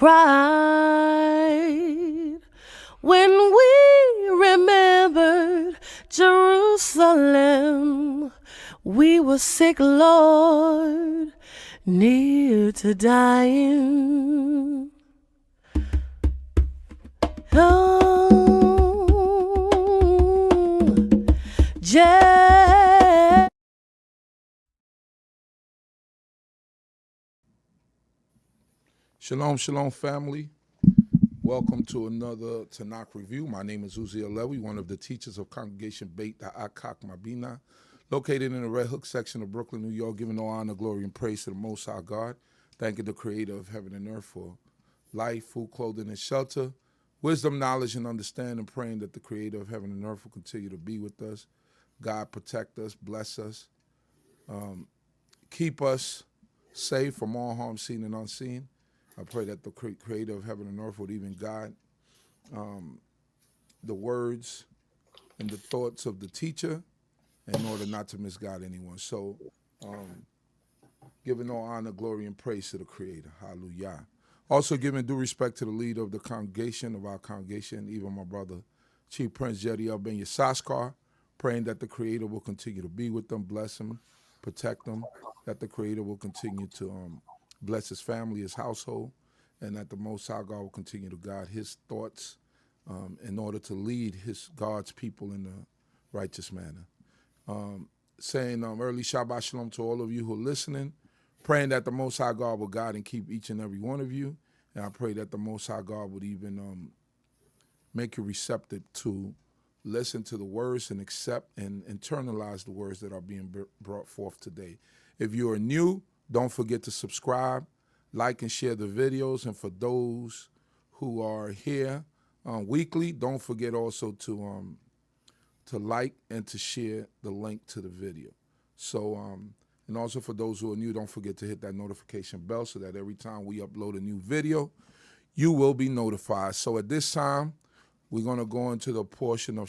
pride when we remembered Jerusalem. We were sick, Lord, near to dying. Oh, Shalom, shalom, family. Welcome to another Tanakh review. My name is Zurishaddai, one of the teachers of Congregation BINAH, CHOKMAH, located in the Red Hook section of Brooklyn, New York, giving all honor, glory, and praise to the Most High God, thanking the Creator of heaven and earth for life, food, clothing, and shelter, wisdom, knowledge, and understanding, praying that the Creator of heaven and earth will continue to be with us. God protect us, bless us, keep us safe from all harm seen and unseen. I pray that the Creator of heaven and earth would even guide the words and the thoughts of the teacher in order not to misguide anyone. So giving all honor, glory, and praise to the Creator. Hallelujah. Also giving due respect to the leader of the congregation, of our congregation, even my brother, Chief Prince Yehudah Ben Yissaschar, praying that the Creator will continue to be with them, bless them, protect them, that the Creator will continue to bless his family, his household, and that the Most High God will continue to guide his thoughts in order to lead God's people in a righteous manner. Saying early Shabbat Shalom to all of you who are listening, praying that the Most High God will guide and keep each and every one of you, and I pray that the Most High God would even make you receptive to listen to the words and accept and internalize the words that are being brought forth today. If you are new, don't forget to subscribe, like, and share the videos. And for those who are here weekly, don't forget also to like and to share the link to the video. So, and also for those who are new, don't forget to hit that notification bell so that every time we upload a new video, you will be notified. So at this time, we're going to go into the portion of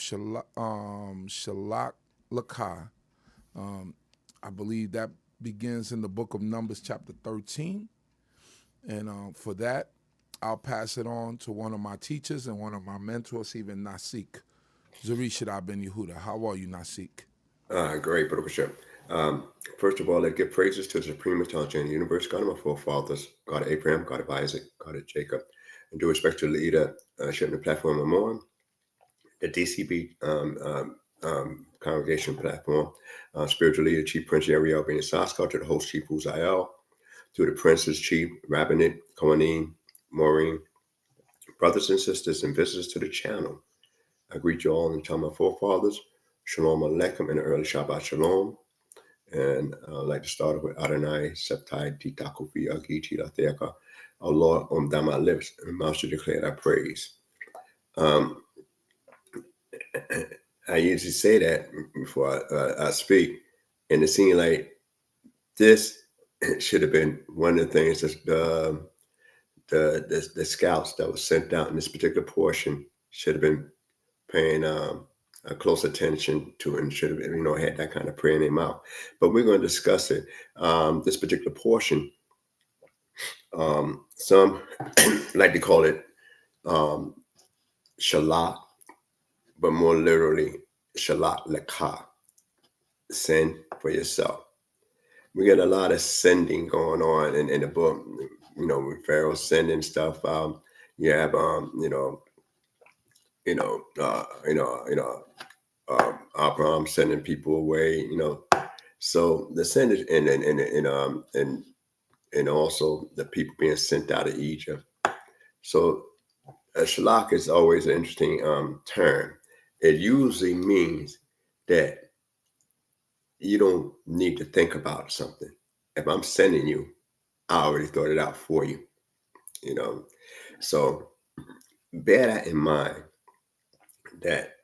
Lecha. I believe that begins in the book of Numbers, chapter 13. And for that, I'll pass it on to one of my teachers and one of my mentors, even Nasik. Zurishaddai ben Yehudah. How are you, Nasik? Great, Brother Bishop. First of all, let's give praises to the Supreme Intelligence in the universe, God of my forefathers, God of Abraham, God of Isaac, God of Jacob. And due respect to the leader, sharing the platform and more, the D.C.B. Congregation platform, spiritual leader, Chief Prince Yehudah Ben Yissaschar, to the host, Chief Uzziel, to the princes, Chief Rabbinate, Kohanim, Maureen, brothers and sisters and visitors to the channel. I greet you all and tell my forefathers, Shalom Aleichem, and early Shabbat Shalom. And I'd like to start with Adonai, Septai, Titakufi, Agiti, Latheka. Our Lord, down my lips, and mouth to declare thy praise. I usually say that before I speak, and it seemed like this should have been one of the things that the scouts that was sent out in this particular portion should have been paying close attention to, and should have, had that kind of prayer in their mouth. But we're going to discuss it. This particular portion, some like to call it Shalak, but more literally Shalak Lecha, send for yourself. We get a lot of sending going on in the book, with Pharaoh sending stuff. You have Abraham sending people away, So the sending and also the people being sent out of Egypt. So Shalak is always an interesting term. It usually means that you don't need to think about something. If I'm sending you, I already thought it out for you, So bear that in mind, that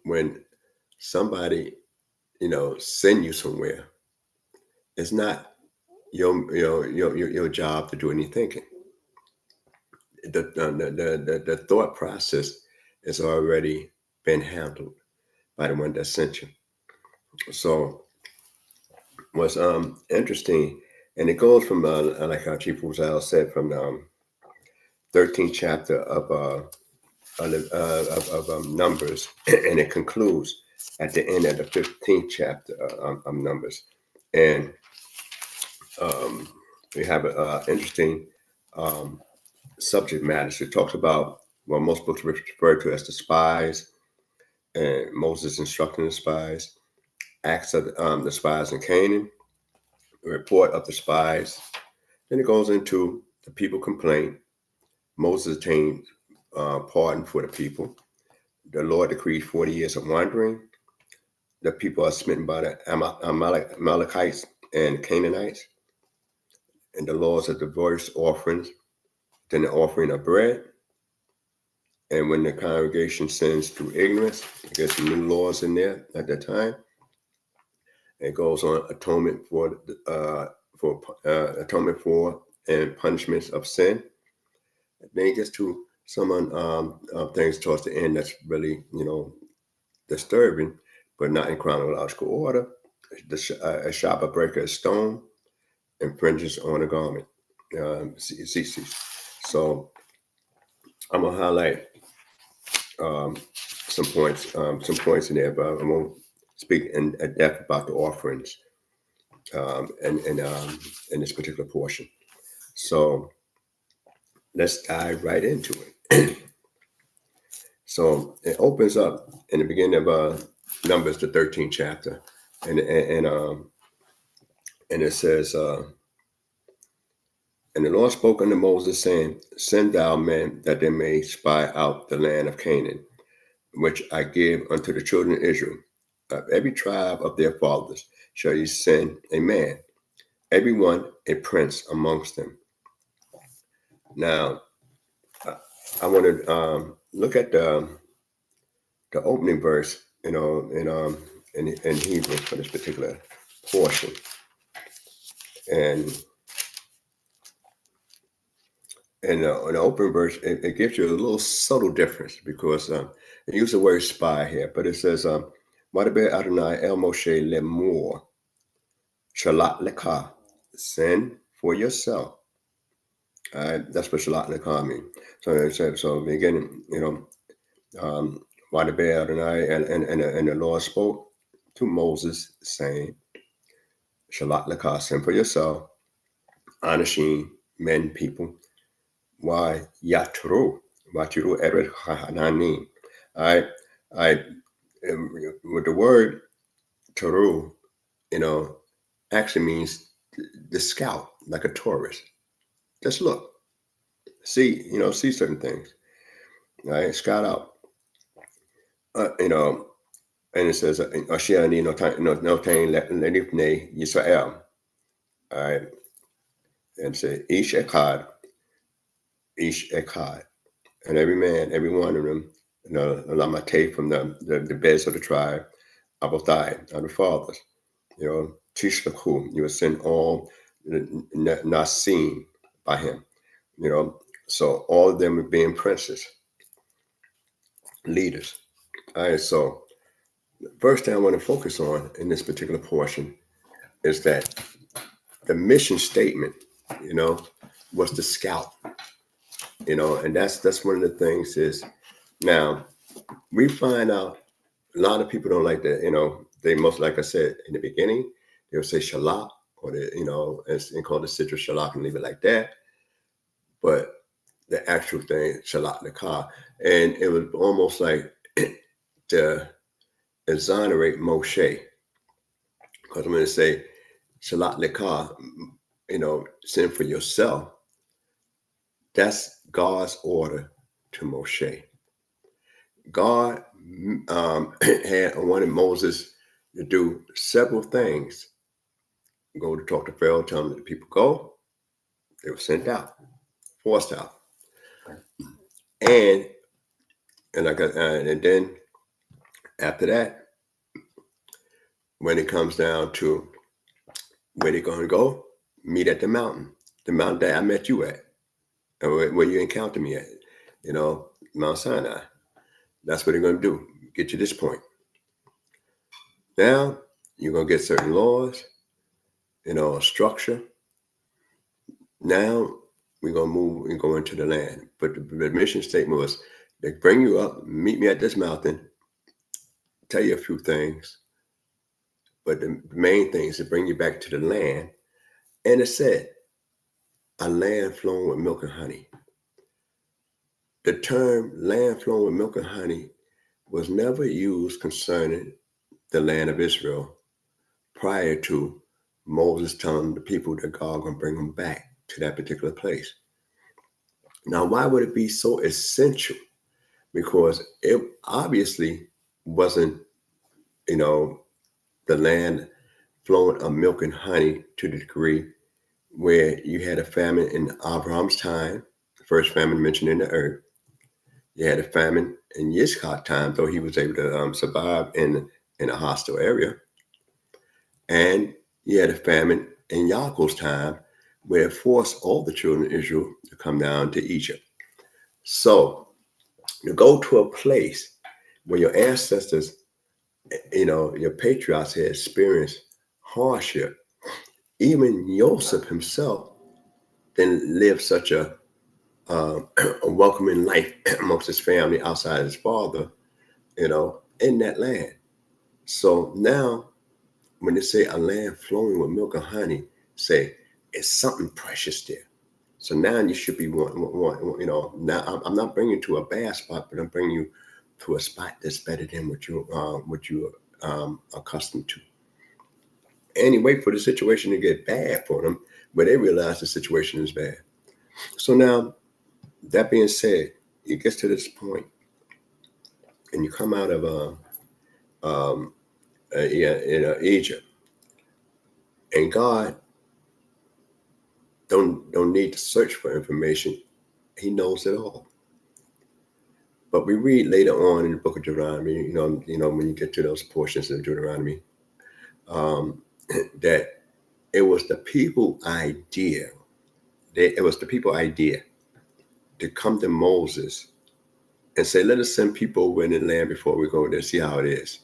when somebody, send you somewhere, it's not your job to do any thinking. The thought process has already been handled by the one that sent you. So what's interesting, and it goes from like how Chief Uzziel said, from 13th chapter of Numbers, and it concludes at the end of the 15th chapter of Numbers. And we have an interesting subject matter. It talks about what most books refer to as the spies, and Moses instructing the spies, acts of the spies in Canaan, the report of the spies. Then it goes into the people complaint. Moses obtained pardon for the people. The Lord decreed 40 years of wandering. The people are smitten by the Amalekites and Canaanites. And the laws of divorce offerings, then the offering of bread. And when the congregation sins through ignorance, there's some new laws in there at that time. It goes on atonement for and punishments of sin. Then it gets to some things towards the end that's really, disturbing, but not in chronological order. A Shabbat breaker is stone, infringes on a garment. So I'm gonna highlight some points in there, but I won't speak in depth about the offerings in this particular portion. So let's dive right into it. So it opens up in the beginning of Numbers, the 13th chapter, and it says, and the Lord spoke unto Moses, saying, Send thou men that they may spy out the land of Canaan, which I give unto the children of Israel. Of every tribe of their fathers shall ye send a man, every one a prince amongst them. Now, I want to look at the opening verse, in Hebrew for this particular portion, and in the open verse, it gives you a little subtle difference because it uses the word spy here, but it says, "Wadaber Adonai el Moshe lemor, shalat lecha, send for yourself." That's what shalat lecha means. So it says, so beginning, Wadaber Adonai, and the Lord spoke to Moses, saying, "Shalat lecha, send for yourself, anashim, men, people. Why yatru eret hananim." With the word taru, actually means the scout, like a tourist. Just look, see certain things, right? Scout out, and it says, "Asher ani notain lenifnei Yisrael." All right, and say ish echad, and every man, every one of them, Lamate from the beds of the tribe, Abotai, of the fathers, Tishlaku, you will send all Nasim by him, so all of them being princes, leaders. All right, so the first thing I want to focus on in this particular portion is that the mission statement, was the scout, and that's one of the things is, now we find out a lot of people don't like that, they most, like I said in the beginning, they'll say shalak, or and call the citrus shalak and leave it like that. But the actual thing, shalak lecha, and it was almost like to exonerate Moshe, because I'm going to say shalak lecha, send for yourself. That's God's order to Moshe. God had wanted Moses to do several things. Go to talk to Pharaoh, tell him that the people go. They were sent out, forced out, and then after that, when it comes down to where they're going to go, meet at the mountain that I met you at, and where you encountered me at, Mount Sinai. That's what they're going to do, get you this point. Now, you're going to get certain laws, a structure. Now, we're going to move and go into the land. But the mission statement was, they bring you up, meet me at this mountain, tell you a few things. But the main thing is to bring you back to the land. And it said, a land flowing with milk and honey. The term land flowing with milk and honey was never used concerning the land of Israel prior to Moses telling the people that God going to bring them back to that particular place. Now, why would it be so essential? Because it obviously wasn't, the land flowing of milk and honey to the degree where you had a famine in Abraham's time, the first famine mentioned in the earth. You had a famine in Yitzchak's time, though he was able to survive in a hostile area. And you had a famine in Yaakov's time, where it forced all the children of Israel to come down to Egypt. So you go to a place where your ancestors, your patriarchs had experienced hardship. Even Joseph himself didn't live such a welcoming life amongst his family outside his father, in that land. So now, when they say a land flowing with milk and honey, say it's something precious there. So now you should be now I'm not bringing you to a bad spot, but I'm bringing you to a spot that's better than what you're accustomed to. And you wait for the situation to get bad for them, but they realize the situation is bad. So now, that being said, it gets to this point, and you come out of Egypt, and God don't need to search for information; He knows it all. But we read later on in the book of Deuteronomy, when you get to those portions of Deuteronomy, that it was the people idea. It was the people idea to come to Moses and say, let us send people over in the land before we go there, see how it is.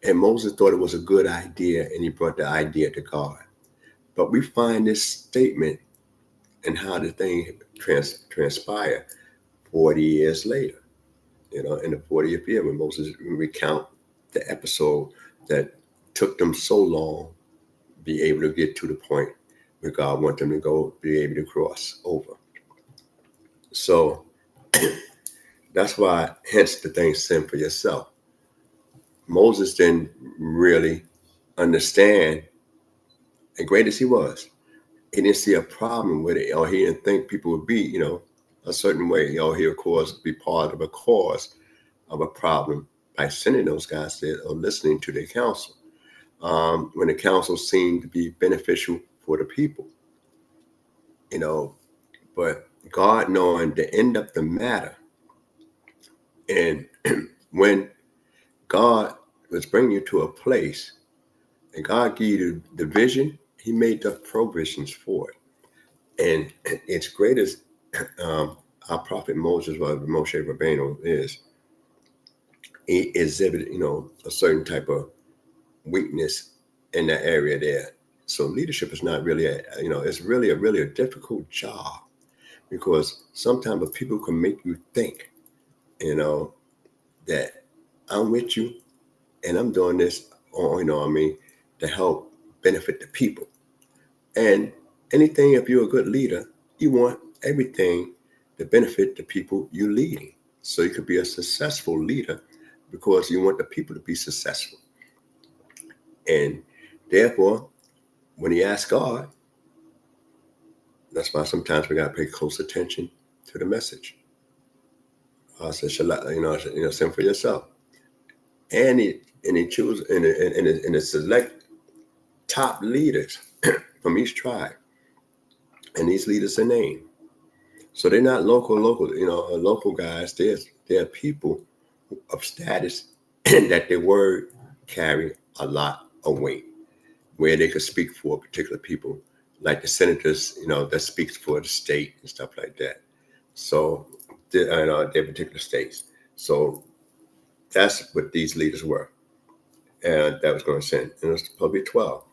And Moses thought it was a good idea, and he brought the idea to God. But we find this statement and how the thing transpired 40 years later, in the 40th year, when Moses recount the episode that took them so long to be able to get to the point where God wanted them to go, be able to cross over. So that's why, hence the thing, sin for yourself. Moses didn't really understand, and great as he was, he didn't see a problem with it, or he didn't think people would be, a certain way, or he, of course, be part of a cause of a problem by sending those guys there or listening to their counsel. When the counsel seemed to be beneficial for the people, but God knowing the end of the matter. And when God was bringing you to a place and God gave you the vision, He made the provisions for it. And it's great as our prophet Moses, or Moshe Rabbeinu is, he exhibited, a certain type of weakness in that area there. So leadership is not really, it's really a difficult job, because sometimes people can make you think, that I'm with you and I'm doing this, to help benefit the people. And anything, if you're a good leader, you want everything to benefit the people you're leading. So you could be a successful leader because you want the people to be successful. And therefore, when you ask God, that's why sometimes we got to pay close attention to the message. I said, send for yourself. And he choose and it select top leaders from each tribe. And these leaders are named. So they're not local guys. They're people of status that their word carry a lot of weight, where they could speak for particular people, like the senators, that speaks for the state and stuff like that. So their particular states. So that's what these leaders were. And that was going to send. And it was probably 12.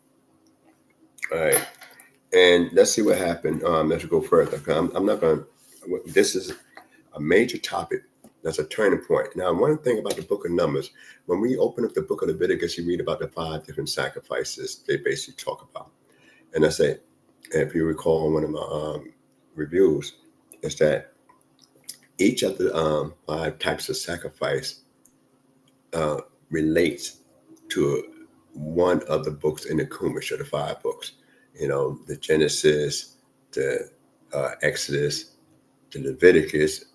All right. And let's see what happened. Let's go further. I'm not going to, this is a major topic. That's a turning point. Now, one thing about the book of Numbers, when we open up the book of Leviticus, you read about the 5 different sacrifices they basically talk about. And I say, if you recall one of my reviews, is that each of the 5 types of sacrifice relates to one of the books in the Chumash, or the 5 books. You know, the Genesis, the Exodus, the Leviticus,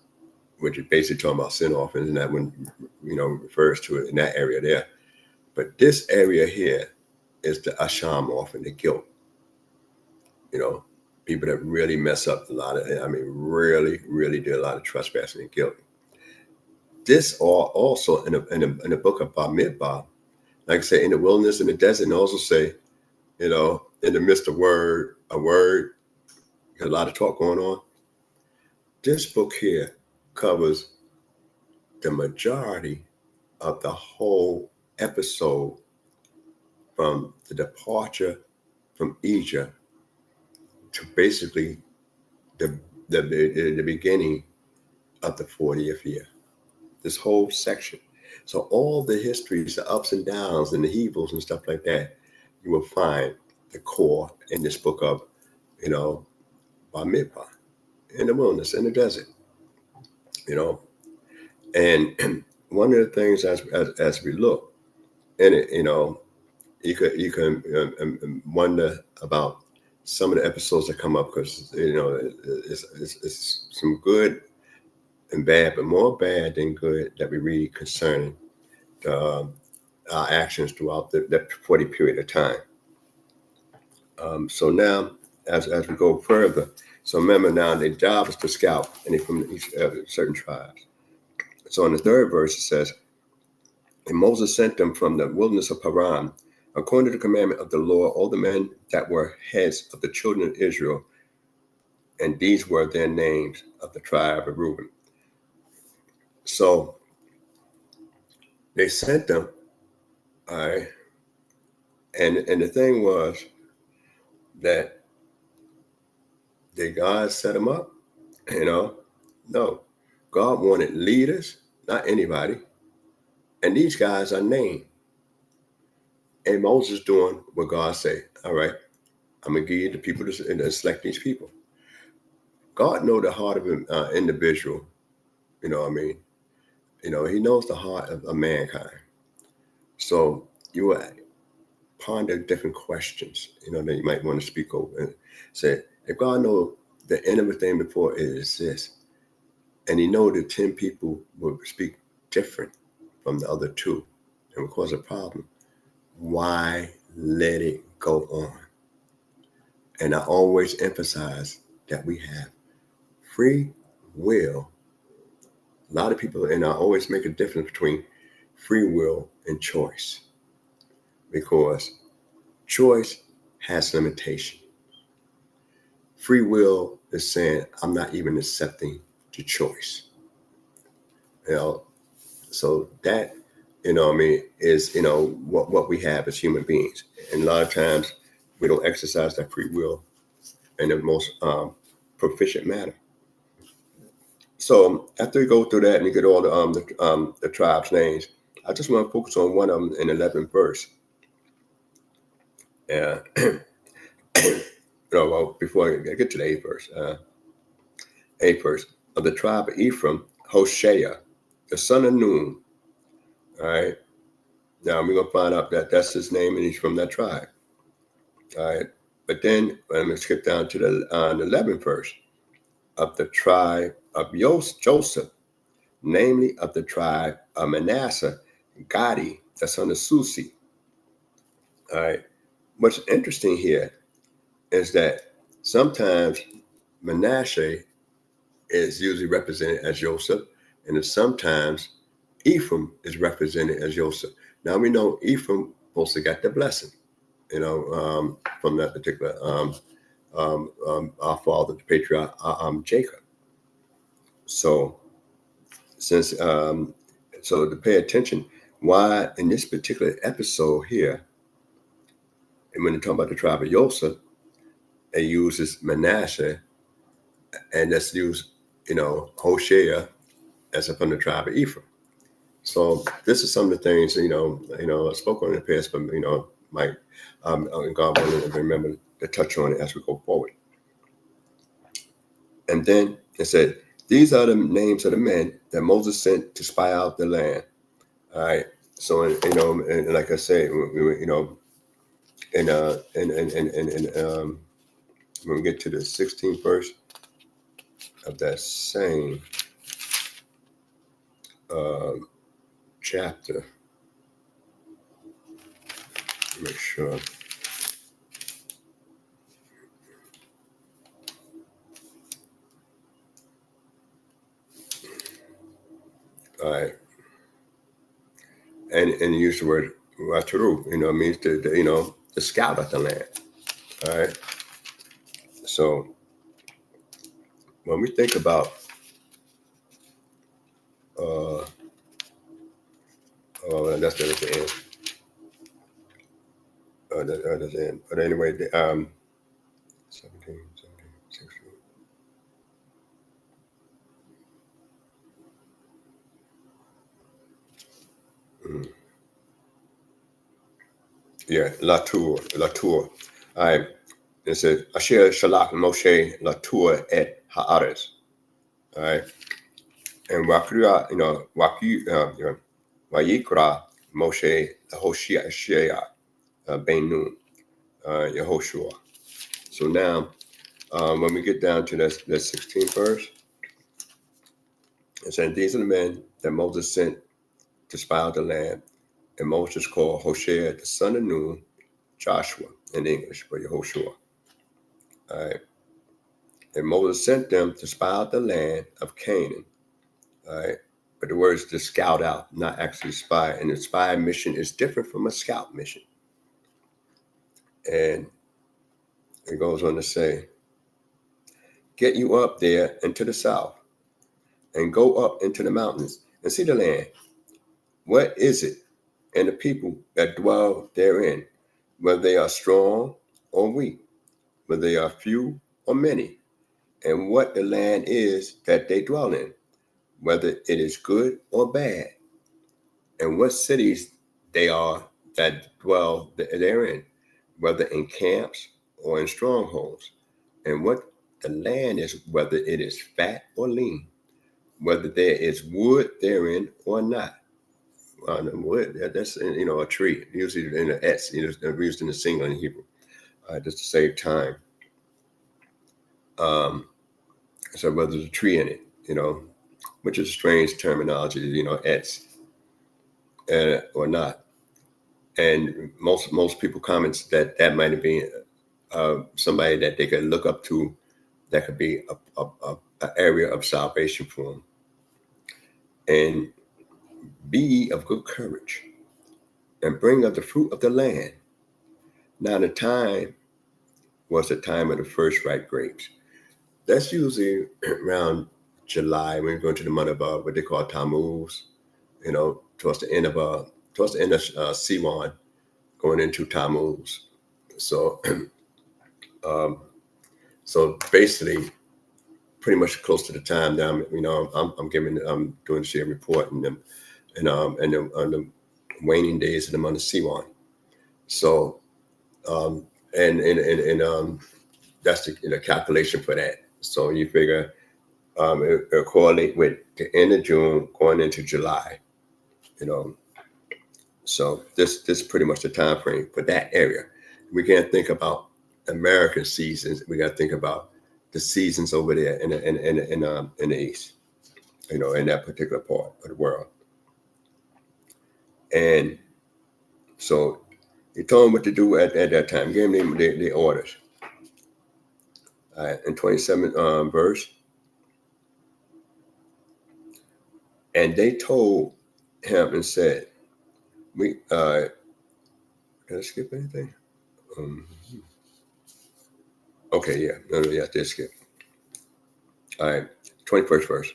which is basically talking about sin offerings, and that one, you know, refers to it in that area there. But this area here is the Asham offering, the guilt. You know, people that really mess up a lot of, I mean, really, really did a lot of trespassing and guilt. This also in the book of Bamidbar, like I say, in the wilderness, in the desert, and also say, you know, in the midst of a word, a lot of talk going on. This book here covers the majority of the whole episode from the departure from Egypt to basically the beginning of the 40th year. This whole section. So all the histories, the ups and downs and the evils and stuff like that, you will find the core in this book of, you know, Bamidbar, in the wilderness, in the desert, you know. And one of the things as we look in it, you know, you can wonder about some of the episodes that come up, because, you know, it's some good and bad, but more bad than good that we read concerning our actions throughout that 40 period of time. So now, as we go further, so remember now, their job is to scout, and they from each certain tribes. So in the 3rd verse it says, and Moses sent them from the wilderness of Paran, according to the commandment of the Lord, all the men that were heads of the children of Israel, and these were their names of the tribe of Reuben. So they sent them, all right, and the thing was that did God set them up? You know, no. God wanted leaders, not anybody, and these guys are named. And Moses doing what God say. All right, I'm gonna give you the people to select these people. God knows the heart of an individual. You know what I mean? You know, he knows the heart of mankind. So you will ponder different questions, you know, that you might want to speak over and say, if God knows the end of a thing before it exists, and he knows that 10 people will speak different from the other 2 and will cause a problem, why let it go on? And I always emphasize that we have free will. A lot of people, and I always make a difference between free will and choice, because choice has limitation. Free will is saying, I'm not even accepting the choice. You know, so that, you know what I mean, is, you know, what we have as human beings. And a lot of times we don't exercise that free will in the most proficient manner. So after you go through that and you get all the tribes' names, I just want to focus on one of them in 11th verse. Yeah. No, well, before I get to the 8th verse, 8th verse, of the tribe of Ephraim, Hoshea, the son of Nun. All right. Now we're gonna find out that that's his name, and he's from that tribe. All right. But then I'm gonna skip down to the 11th verse, of the tribe of Joseph, namely of the tribe of Manasseh, Gadi, the son of Susi. All right. What's interesting here is that sometimes Manasseh is usually represented as Joseph, and sometimes Ephraim is represented as Joseph. Now we know Ephraim also got the blessing, you know, from that particular our father, the patriarch Jacob. So since so to pay attention, why in this particular episode here, and when you talk about the tribe of Joseph, it uses Manasseh, and let's use, Hoshea as from the tribe of Ephraim. So this is some of the things, I spoke on in the past, but, Mike, God willing, to remember to touch on it as we go forward. And then it said, these are the names of the men that Moses sent to spy out the land. All right. So, and like I said, when we get to the 16th verse of that same chapter, make sure. All right. And use the word Rataru, means to scout out the land. All right. So when we think about that's the end. That's the end. But anyway, 17, 16. Yeah, Latour. All right. It says, Asher Shalach Moshe Latour et Haaretz. All right. And Wakra, Wayikra Moshe Hoshea Ben Nun Yehoshua. So now, when we get down to that 16th verse, it said, these are the men that Moses sent to spy out the land. And Moses called Hoshea, the son of Nun, Joshua in English, but Yehoshua. All right. And Moses sent them to spy out the land of Canaan. All right. But the word is to scout out, not actually spy. And the spy mission is different from a scout mission. And it goes on to say, get you up there into the south and go up into the mountains and see the land. What is it? And the people that dwell therein, whether they are strong or weak, whether they are few or many, and what the land is that they dwell in, whether it is good or bad, and what cities they are that dwell therein, whether in camps or in strongholds, and what the land is, whether it is fat or lean, whether there is wood therein or not. Wood, that's a tree. Usually in the etz, used in the singular in Hebrew, just to save time. So whether there's a tree in it, which is a strange terminology, etz, or not. And most people comments that might have been somebody that they could look up to, that could be a area of salvation for them. And be ye of good courage, and bring of the fruit of the land. Now the time was the time of the first ripe grapes. That's usually around July, when we go into the month of what they call Tammuz, towards the end of Siwan, going into Tammuz. So, so basically, pretty much close to the time now. I'm doing the share report and the waning days of the month of Siwan. So, and that's the calculation for that. So you figure it'll correlate with the end of June going into July. So this is pretty much the time frame for that area. We can't think about American seasons. We got to think about the seasons over there in the east, in that particular part of the world. And so he told them what to do at that time. Gave them the orders. In 27th verse, and they told him and said, "We did I skip anything? Okay, yeah, no, yeah, I did skip. All right, 21st verse.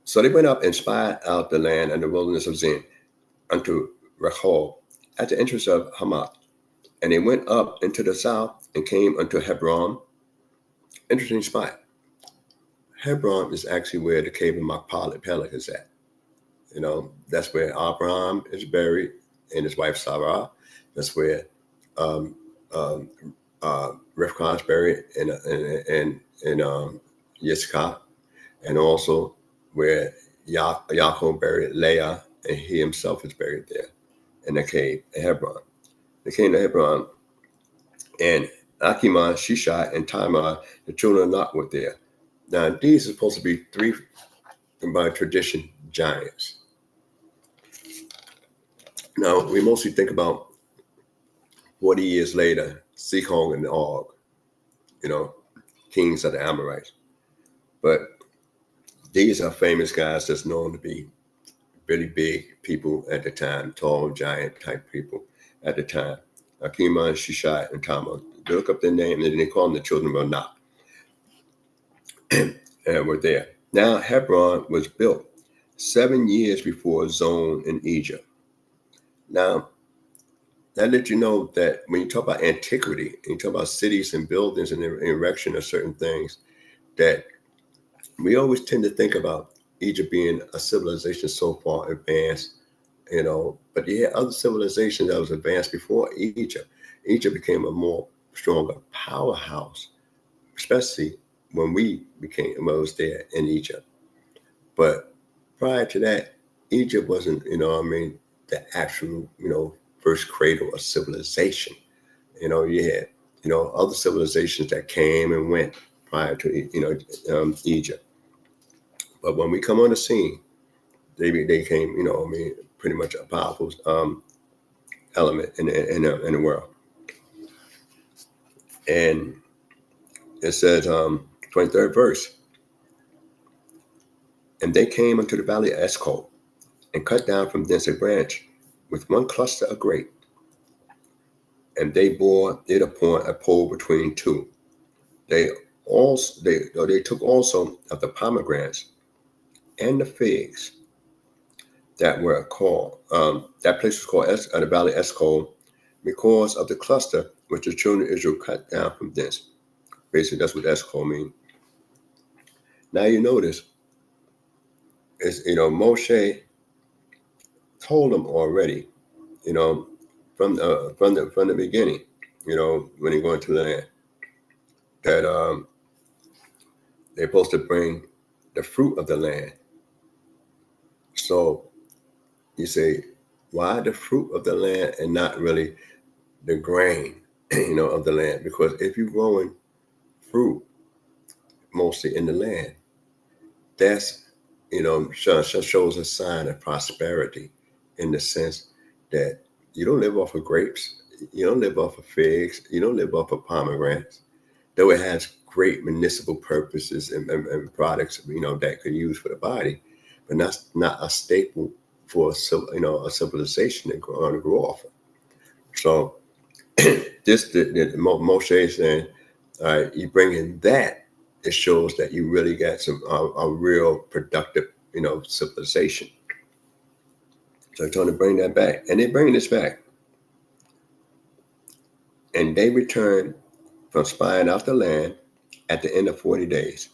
So they went up and spied out the land and the wilderness of Zin unto Rehob at the entrance of Hamath. And they went up into the south and came unto Hebron. Interesting spot. Hebron is actually where the cave of Machpelah is at. That's where Abraham is buried and his wife Sarah. That's where Rivkah is buried in Yitzchak, and also where Yaakov buried Leah, and he himself is buried there in the cave at Hebron. They came to Hebron, and Achiman, Shishai, and Tamar, the children of Lot, were there. Now, these are supposed to be three, by tradition, giants. Now, we mostly think about 40 years later, Sihon and Og, kings of the Amorites. But these are famous guys that's known to be really big people at the time, tall, giant type people at the time. Achiman, Shishai, and Tamar. They look up their name, and they call them the children of Anak. And were there. Now, Hebron was built 7 years before Zon in Egypt. Now, that lets you know that when you talk about antiquity, and you talk about cities and buildings and the erection of certain things, that we always tend to think about Egypt being a civilization so far advanced, but you had other civilizations that was advanced before Egypt. Egypt became a more stronger powerhouse, especially when we was there in Egypt. But prior to that, Egypt wasn't, the actual, first cradle of civilization. You had, other civilizations that came and went prior to, Egypt. But when we come on the scene, they became, pretty much a powerful element in the world. And it says, 23rd verse, and they came unto the valley of Eshcol, and cut down from thence a branch with one cluster of grape. And they bore it upon a pole between two. They took also of the pomegranates and the figs that were called, that place was called the valley Eshcol, because of the cluster which the children of Israel cut down from thence. Basically, that's what Eshcol means. Now you notice, Moshe told them already, from the beginning, when they go into the land, that they're supposed to bring the fruit of the land. So you say, why the fruit of the land and not really the grain, of the land? Because if you're growing fruit mostly in the land, that's, shows a sign of prosperity, in the sense that you don't live off of grapes, you don't live off of figs, you don't live off of pomegranates, though it has great medicinal purposes and products, that could use for the body, but that's not a staple for a civilization to grow off of. So this, Moshe is saying, all right, you bring in that, it shows that you really got some a real productive, civilization. So I'm trying to bring that back, and they're bringing this back. And they returned from spying out the land at the end of 40 days.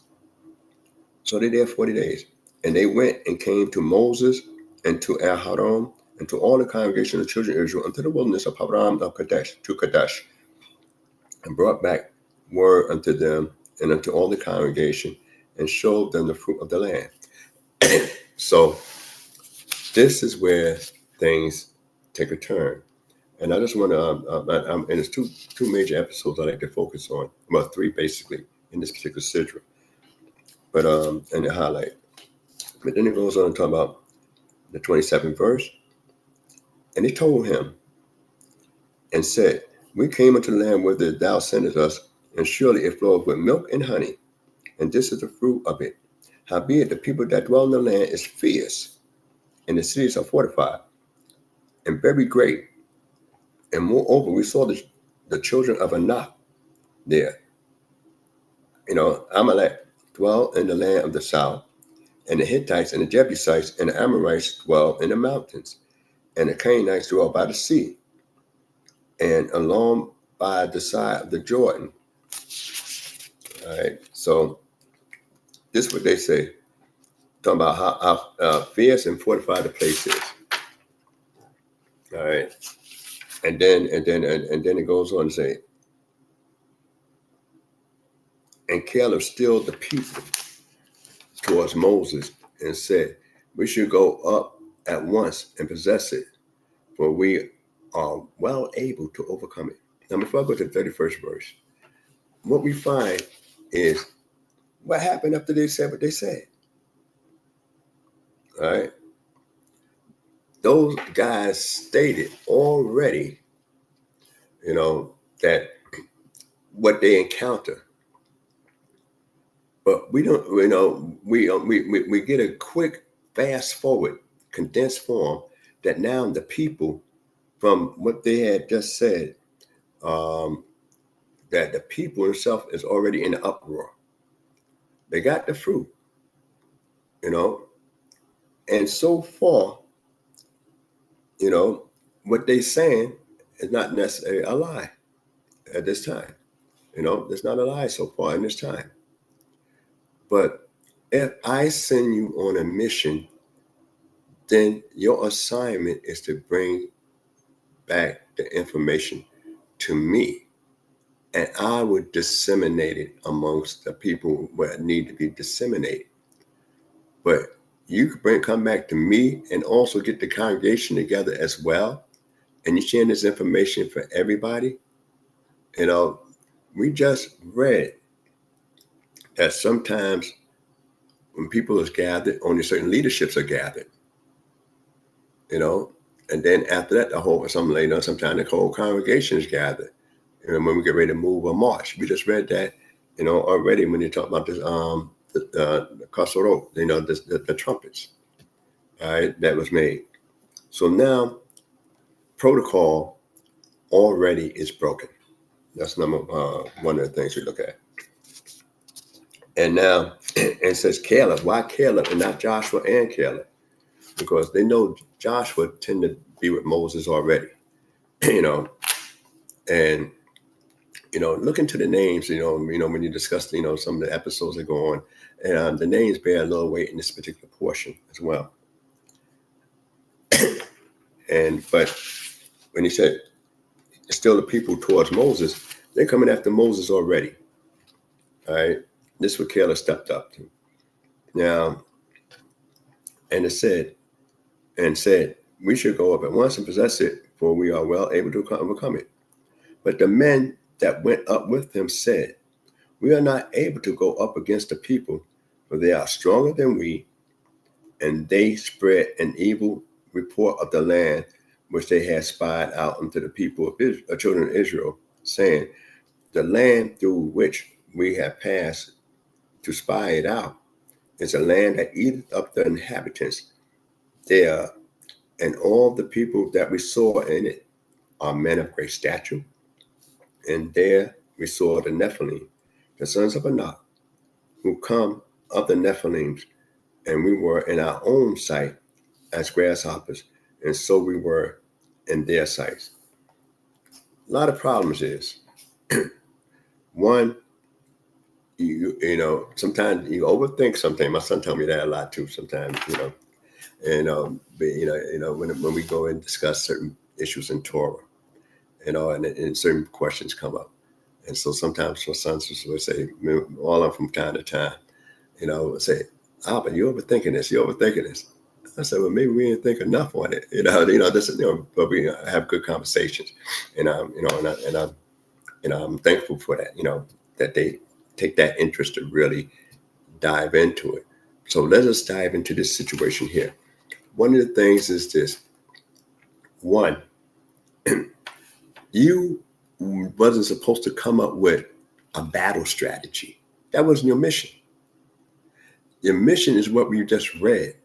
So they did 40 days. And they went and came to Moses and to Aharon and to all the congregation of the children of Israel unto the wilderness of Paran of Kadesh, to Kadesh, and brought back word unto them and unto all the congregation, and showed them the fruit of the land. So this is where things take a turn. And I just want to, and it's two major episodes I like to focus on, well, three basically in this particular sidra, but and the highlight. But then it goes on to talk about the 27th verse. And he told him and said, we came into the land whither thou sendest us, and surely it floweth with milk and honey, and this is the fruit of it. Howbeit the people that dwell in the land is fierce, and the cities are fortified, and very great. And moreover, we saw the children of Anak there. Amalek dwell in the land of the south, and the Hittites and the Jebusites and the Amorites dwell in the mountains, and the Canaanites dwell by the sea, and along by the side of the Jordan. All right. So this is what they say, talking about how fierce and fortified the place is. All right. And then it goes on to say, and Caleb stilled the people towards Moses and said, we should go up at once and possess it, for we are well able to overcome it. Now, before I go to the 31st verse, what we find is what happened after they said what they said. All right. Those guys stated already, that what they encounter. But we don't, we get a quick fast forward, condensed form that now the people, from what they had just said, that the people itself is already in uproar. They got the fruit, and so far, what they saying is not necessarily a lie at this time. It's not a lie so far in this time. But if I send you on a mission, then your assignment is to bring back the information to me, and I would disseminate it amongst the people where it need to be disseminated. But you could come back to me and also get the congregation together as well, and you're sharing this information for everybody. We just read that sometimes when people is gathered, only certain leaderships are gathered. And then after that, sometimes the whole congregation is gathered. When we get ready to move or march, we just read that, already when you talk about this, the kasoro, the trumpets, all right, that was made. So now, protocol already is broken. That's one of the things we look at. And now it says Caleb. Why Caleb and not Joshua and Caleb? Because they know Joshua tended to be with Moses already, and look into the names, when you discuss, some of the episodes that go on, and the names bear a little weight in this particular portion as well. But when he said, still the people towards Moses, they're coming after Moses already. All right. This is what Caleb stepped up to. Now, and it said, we should go up at once and possess it, for we are well able to overcome it. But the men that went up with him said, we are not able to go up against the people, for they are stronger than we, and they spread an evil report of the land which they had spied out unto the people of Israel, children of Israel, saying, the land through which we have passed to spy it out is a land that eateth up the inhabitants there, and all the people that we saw in it are men of great stature. And there we saw the Nephilim, the sons of Anak, who come of the Nephilims, and we were in our own sight as grasshoppers, and so we were in their sights. A lot of problems is, one, sometimes you overthink something. My son tells me that a lot too sometimes, when we go and discuss certain issues in Torah, and certain questions come up. And so sometimes my sons will say, all of them from time to time, say, but you're overthinking this. I said, well, maybe we didn't think enough on it. But we have good conversations. And I'm thankful for that, that they take that interest to really dive into it. So let us dive into this situation here. One of the things is this. One, you wasn't supposed to come up with a battle strategy. That wasn't your mission. Your mission is what we just read.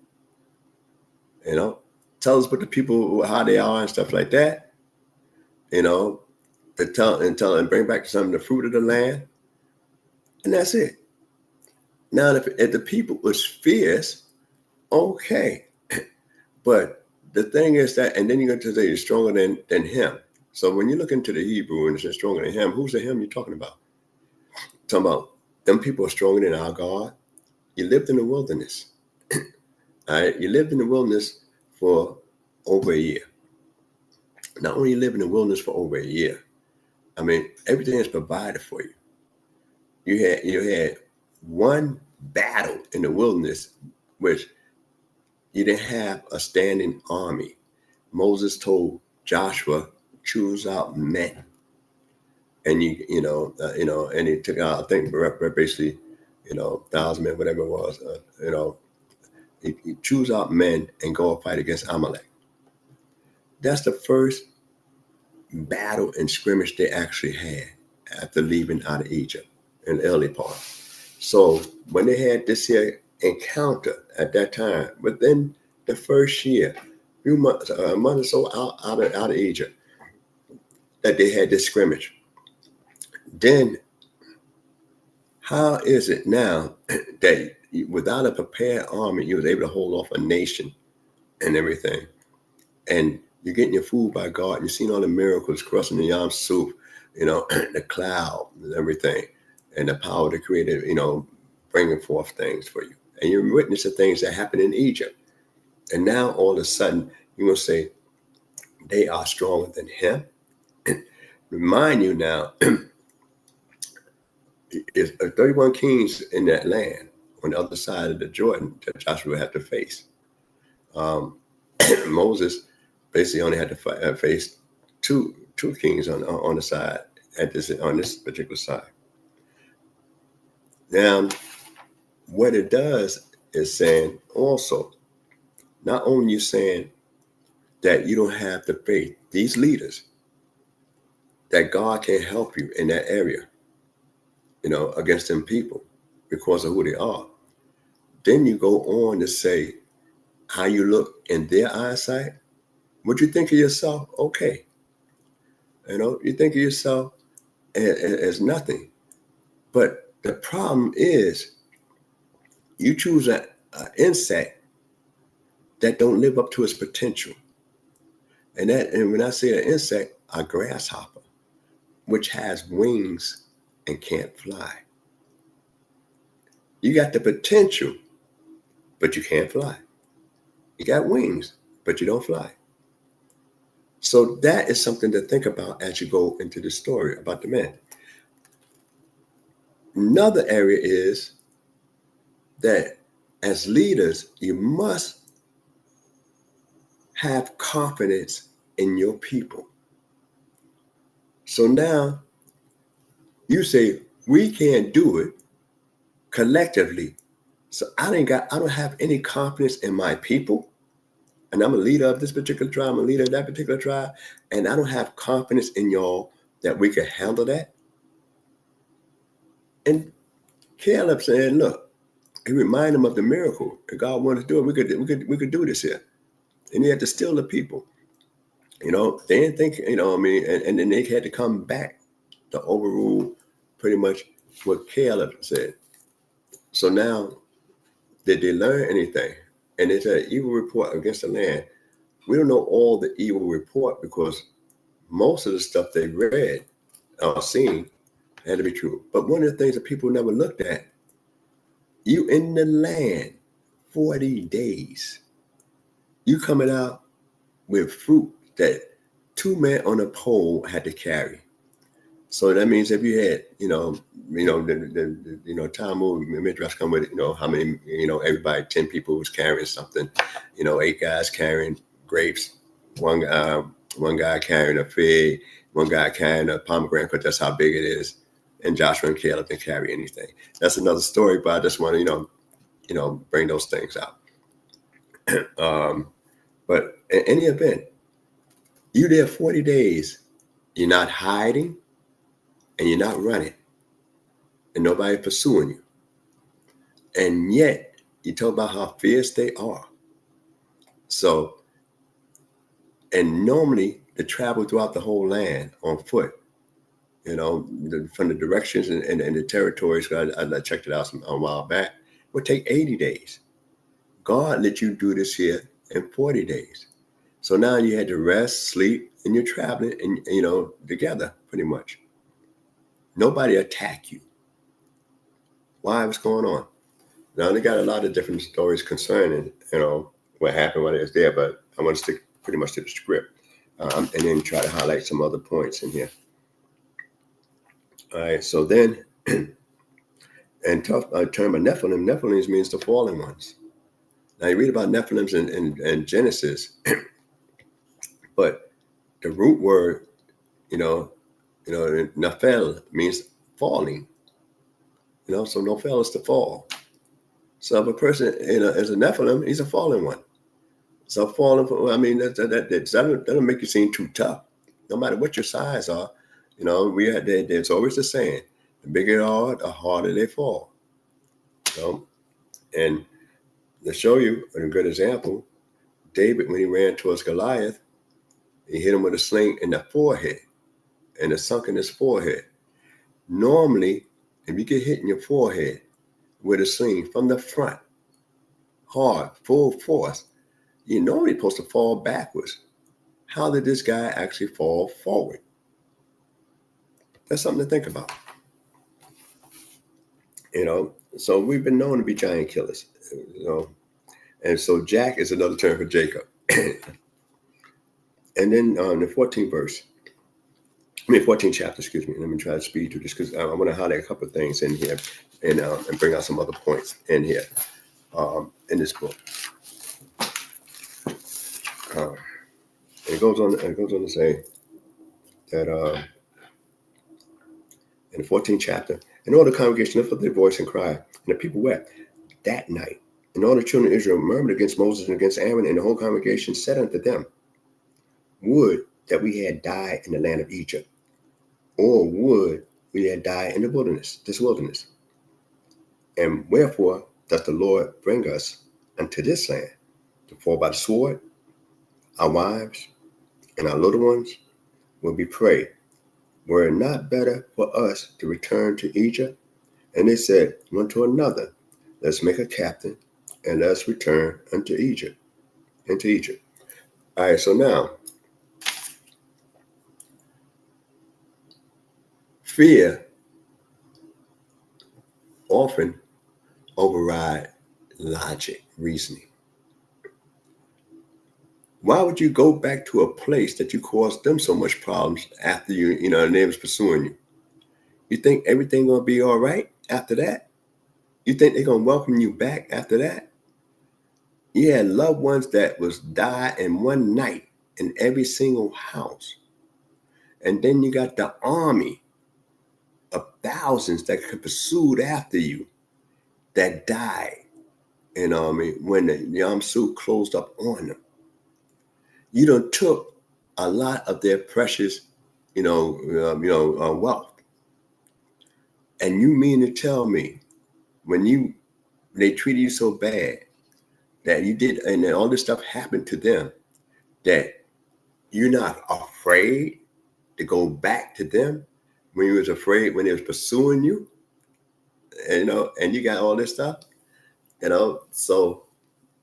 Tell us what the people, how they are and stuff like that. To tell and bring back some of the fruit of the land. And that's it. Now, if the people was fierce, okay. But the thing is that, and then you're going to say you're stronger than him. So when you look into the Hebrew and it says stronger than him, who's the him you're talking about? Talking about them people are stronger than our God. You lived in the wilderness. All right, you lived in the wilderness for over a year. Not only you live in the wilderness for over a year, I mean, everything is provided for you. You had one battle in the wilderness, which you didn't have a standing army. Moses told Joshua, choose out men, and and he took out, I think, basically, 1,000 men, whatever it was. He choose out men and go and fight against Amalek. That's the first battle and scrimmage they actually had after leaving out of Egypt in the early part. So when they had this here encounter at that time, within the first year, few months, a month or so out of Egypt, that they had this scrimmage. Then how is it now that without a prepared army, you was able to hold off a nation and everything, and you're getting your food by God, and you've seen all the miracles, crossing the Yam Suf, the cloud and everything, and the power to create it, bringing forth things for you. And you're witnessing things that happen in Egypt. And now all of a sudden, you're going to say, they are stronger than him. Remind you now, is 31 kings in that land on the other side of the Jordan that Joshua had to face. Moses basically only had to face two kings on the side on this particular side. Now, what it does is saying also, not only you saying that you don't have the faith, these leaders, that God can help you in that area, against them people because of who they are. Then you go on to say how you look in their eyesight. What you think of yourself, okay. You think of yourself as nothing. But the problem is you choose an insect that don't live up to its potential. And when I say an insect, a grasshopper, which has wings and can't fly. You got the potential, but you can't fly. You got wings, but you don't fly. So that is something to think about as you go into the story about the men. Another area is that as leaders, you must have confidence in your people. So now you say, we can't do it collectively. So I don't have any confidence in my people. And I'm a leader of this particular tribe, I'm a leader of that particular tribe, and I don't have confidence in y'all that we can handle that. And Caleb said, look, he reminded him of the miracle that God wanted to do it. We could do this here. And he had to steal the people. They didn't think, and then they had to come back to overrule pretty much what Caleb said. So now, did they learn anything? And it's an evil report against the land. We don't know all the evil report because most of the stuff they read or seen had to be true. But one of the things that people never looked at, you in the land 40 days. You coming out with fruit that 2 men on a pole had to carry. So that means if you had, the Talmud Midrash come with, how many, everybody, 10 people was carrying something, 8 guys carrying grapes, one guy carrying a fig, one guy carrying a pomegranate, because that's how big it is. And Joshua and Caleb didn't carry anything. That's another story, but I just want to, bring those things out. But in any event, you there 40 days, you're not hiding and you're not running and nobody pursuing you. And yet you talk about how fierce they are. So, and normally to travel throughout the whole land on foot, from the directions and the territories, I checked it out a while back, would take 80 days. God let you do this here in 40 days. So now you had to rest, sleep, and you're traveling and, together pretty much. Nobody attacked you. Why? What's going on? Now they got a lot of different stories concerning, what happened when it was there, but I want to stick pretty much to the script, and then try to highlight some other points in here. All right, so then, and term of Nephilim means the fallen ones. Now you read about Nephilims in Genesis, but the root word, Nephil means falling. So Nephil is to fall. So if a person, is a Nephilim, he's a fallen one. So falling, that'll make you seem too tough. No matter what your size are, there's always the saying: the bigger they are, the harder they fall. And to show you a good example, David, when he ran towards Goliath, he hit him with a sling in the forehead, and it sunk in his forehead. Normally, if you get hit in your forehead with a sling from the front, hard, full force, you're normally supposed to fall backwards. How did this guy actually fall forward? That's something to think about. So we've been known to be giant killers, and so Jack is another term for Jacob. And then the 14th chapter, excuse me. Let me try to speed through this because I want to highlight a couple of things in here and bring out some other points in here in this book. It goes on to say that in the 14th chapter, and all the congregation lifted up their voice and cried, and the people wept that night. And all the children of Israel murmured against Moses and against Aaron, and the whole congregation said unto them, would that we had died in the land of Egypt, or would we had died in this wilderness. And wherefore does the Lord bring us unto this land, to fall by the sword? Our wives and our little ones will be prey. Were it not better for us to return to Egypt? And they said one to another, let's make a captain, and let's return into Egypt. All right, so now, fear often override logic, reasoning. Why would you go back to a place that you caused them so much problems after and they was pursuing you? You think everything gonna be all right after that? You think they're gonna welcome you back after that? You had loved ones that was died in one night in every single house. And then you got the army of thousands that could pursued after you that died, when the Yam Su closed up on them. You done took a lot of their precious, wealth. And you mean to tell me when they treated you so bad that you did, and then all this stuff happened to them, that you're not afraid to go back to them when you was afraid when they was pursuing you, and you got all this stuff, so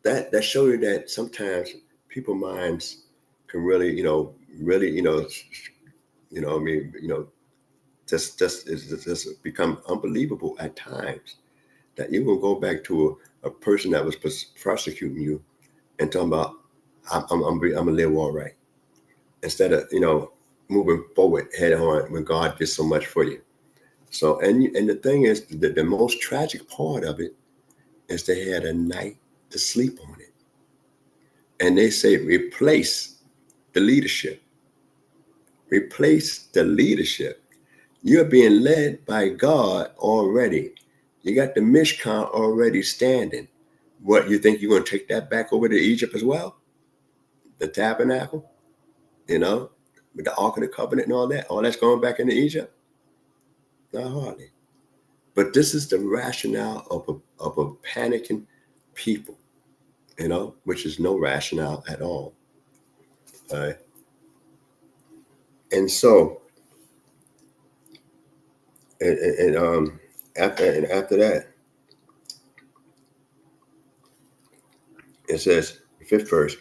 that shows you that sometimes people's minds can really, just become unbelievable at times, that you will go back to a person that was prosecuting you and talking about, I'm gonna live all right, instead of moving forward head on when God did so much for you. So and the thing is, the most tragic part of it is they had a night to sleep on it, and they say replace the leadership. Replace the leadership. You're being led by God already. You got the Mishkan already standing. What, you think you're going to take that back over to Egypt as well? The tabernacle, with the Ark of the Covenant and all that. All that's going back into Egypt? Not hardly. But this is the rationale of a panicking people, which is no rationale at all. All right. And so, after that, it says, 5th verse,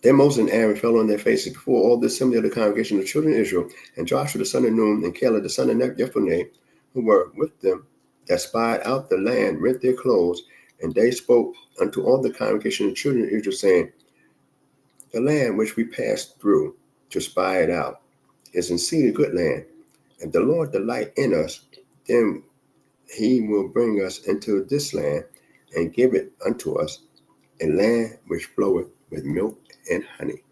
Then Moses and Aaron fell on their faces before all the assembly of the congregation of the children of Israel, and Joshua the son of Nun and Caleb the son of Jephunneh, who were with them, that spied out the land, rent their clothes, and they spoke unto all the congregation of the children of Israel, saying, the land which we passed through to spy it out is indeed a good land. If the Lord delight in us, then he will bring us into this land and give it unto us, a land which floweth with milk and honey.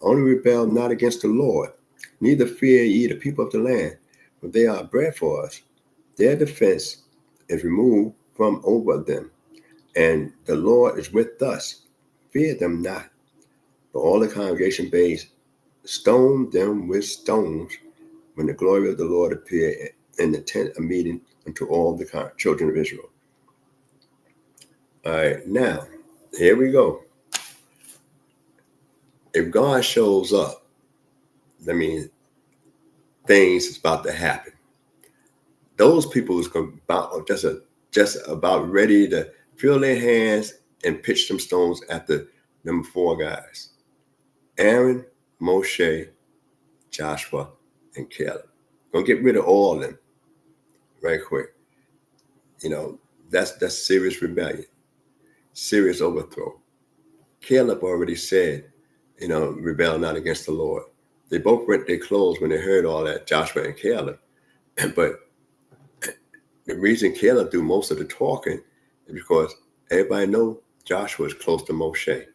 Only rebel not against the Lord, neither fear ye the people of the land, for they are bread for us. Their defense is removed from over them, and the Lord is with us. Fear them not. But all the congregation bade stone them with stones when the glory of the Lord appeared in the tent of meeting unto all the children of Israel. All right, now, here we go. If God shows up, that means things is about to happen. Those people is about just about ready to fill their hands and pitch them stones at the number 4 guys: Aaron, Moshe, Joshua, and Caleb. Gonna get rid of all of them right quick. You know, that's serious rebellion, serious overthrow. Caleb already said, rebel not against the Lord. They both rent their clothes when they heard all that, Joshua and Caleb. But the reason Caleb do most of the talking is because everybody know Joshua is close to Moshe.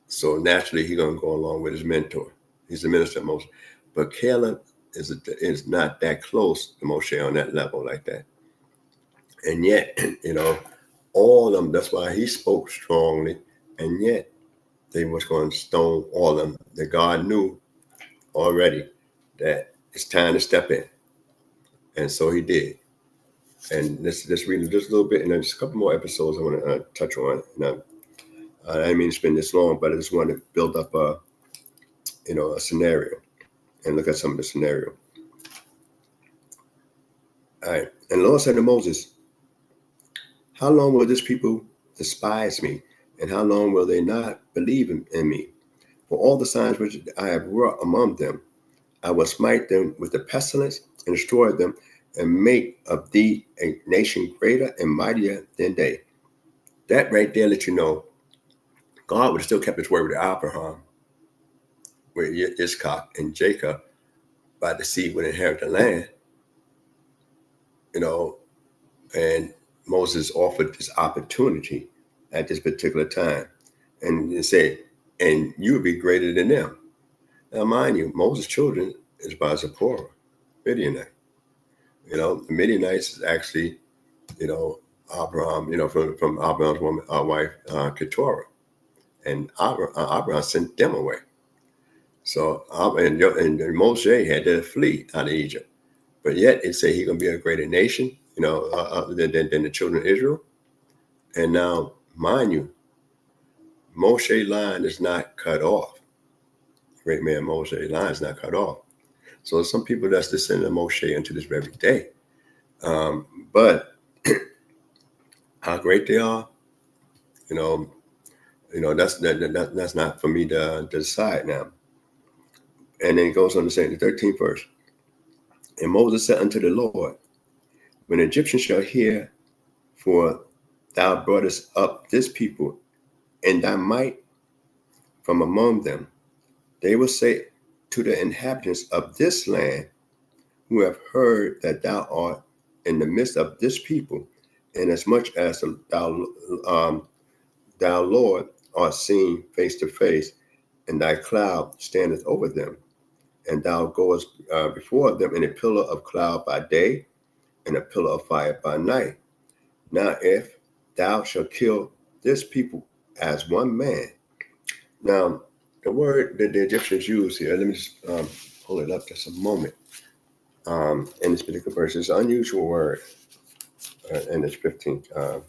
So naturally, he's going to go along with his mentor. He's the minister of Moshe. But Caleb is not that close to Moshe on that level like that. And yet, all of them, that's why he spoke strongly. And yet, they was going to stone all of them. That God knew already that it's time to step in. And so he did. And let's read just a little bit, and then just a couple more episodes I want to touch on. I didn't mean to spend this long, but I just want to build up a scenario and look at some of the scenario. All right. And the Lord said to Moses, how long will this people despise me? And how long will they not believe in me? For all the signs which I have wrought among them, I will smite them with the pestilence and destroy them, and make of thee a nation greater and mightier than they. That right there let you know God would have still kept his word with Abraham, with Isaac and Jacob, by the seed would inherit the land. And Moses offered this opportunity at this particular time. And he said, and you will be greater than them. Now, mind you, Moses' children is by Zipporah, Midianite. The Midianites is actually, Abraham, from Abraham's woman, wife, Keturah. And Abraham sent them away. So, and Moshe had to flee out of Egypt. But yet it said he's going to be a greater nation, than the children of Israel. And now, mind you, Moshe's line is not cut off. Great man Moshe's line is not cut off. So some people that's descending of Moshe unto this very day. But how great they are, that's not for me to decide now. And then it goes on to say in the 13th verse, and Moses said unto the Lord, when the Egyptians shall hear, for thou broughtest up this people in thy might from among them, they will say to the inhabitants of this land, who have heard that thou art in the midst of this people, inasmuch as thou, Lord, art seen face to face, and thy cloud standeth over them, and thou goest before them in a pillar of cloud by day, and a pillar of fire by night. Now, if thou shalt kill this people as one man. Now, the word that the Egyptians use here, let me just pull it up just a moment. In this particular verse, it's an unusual word in this 15th.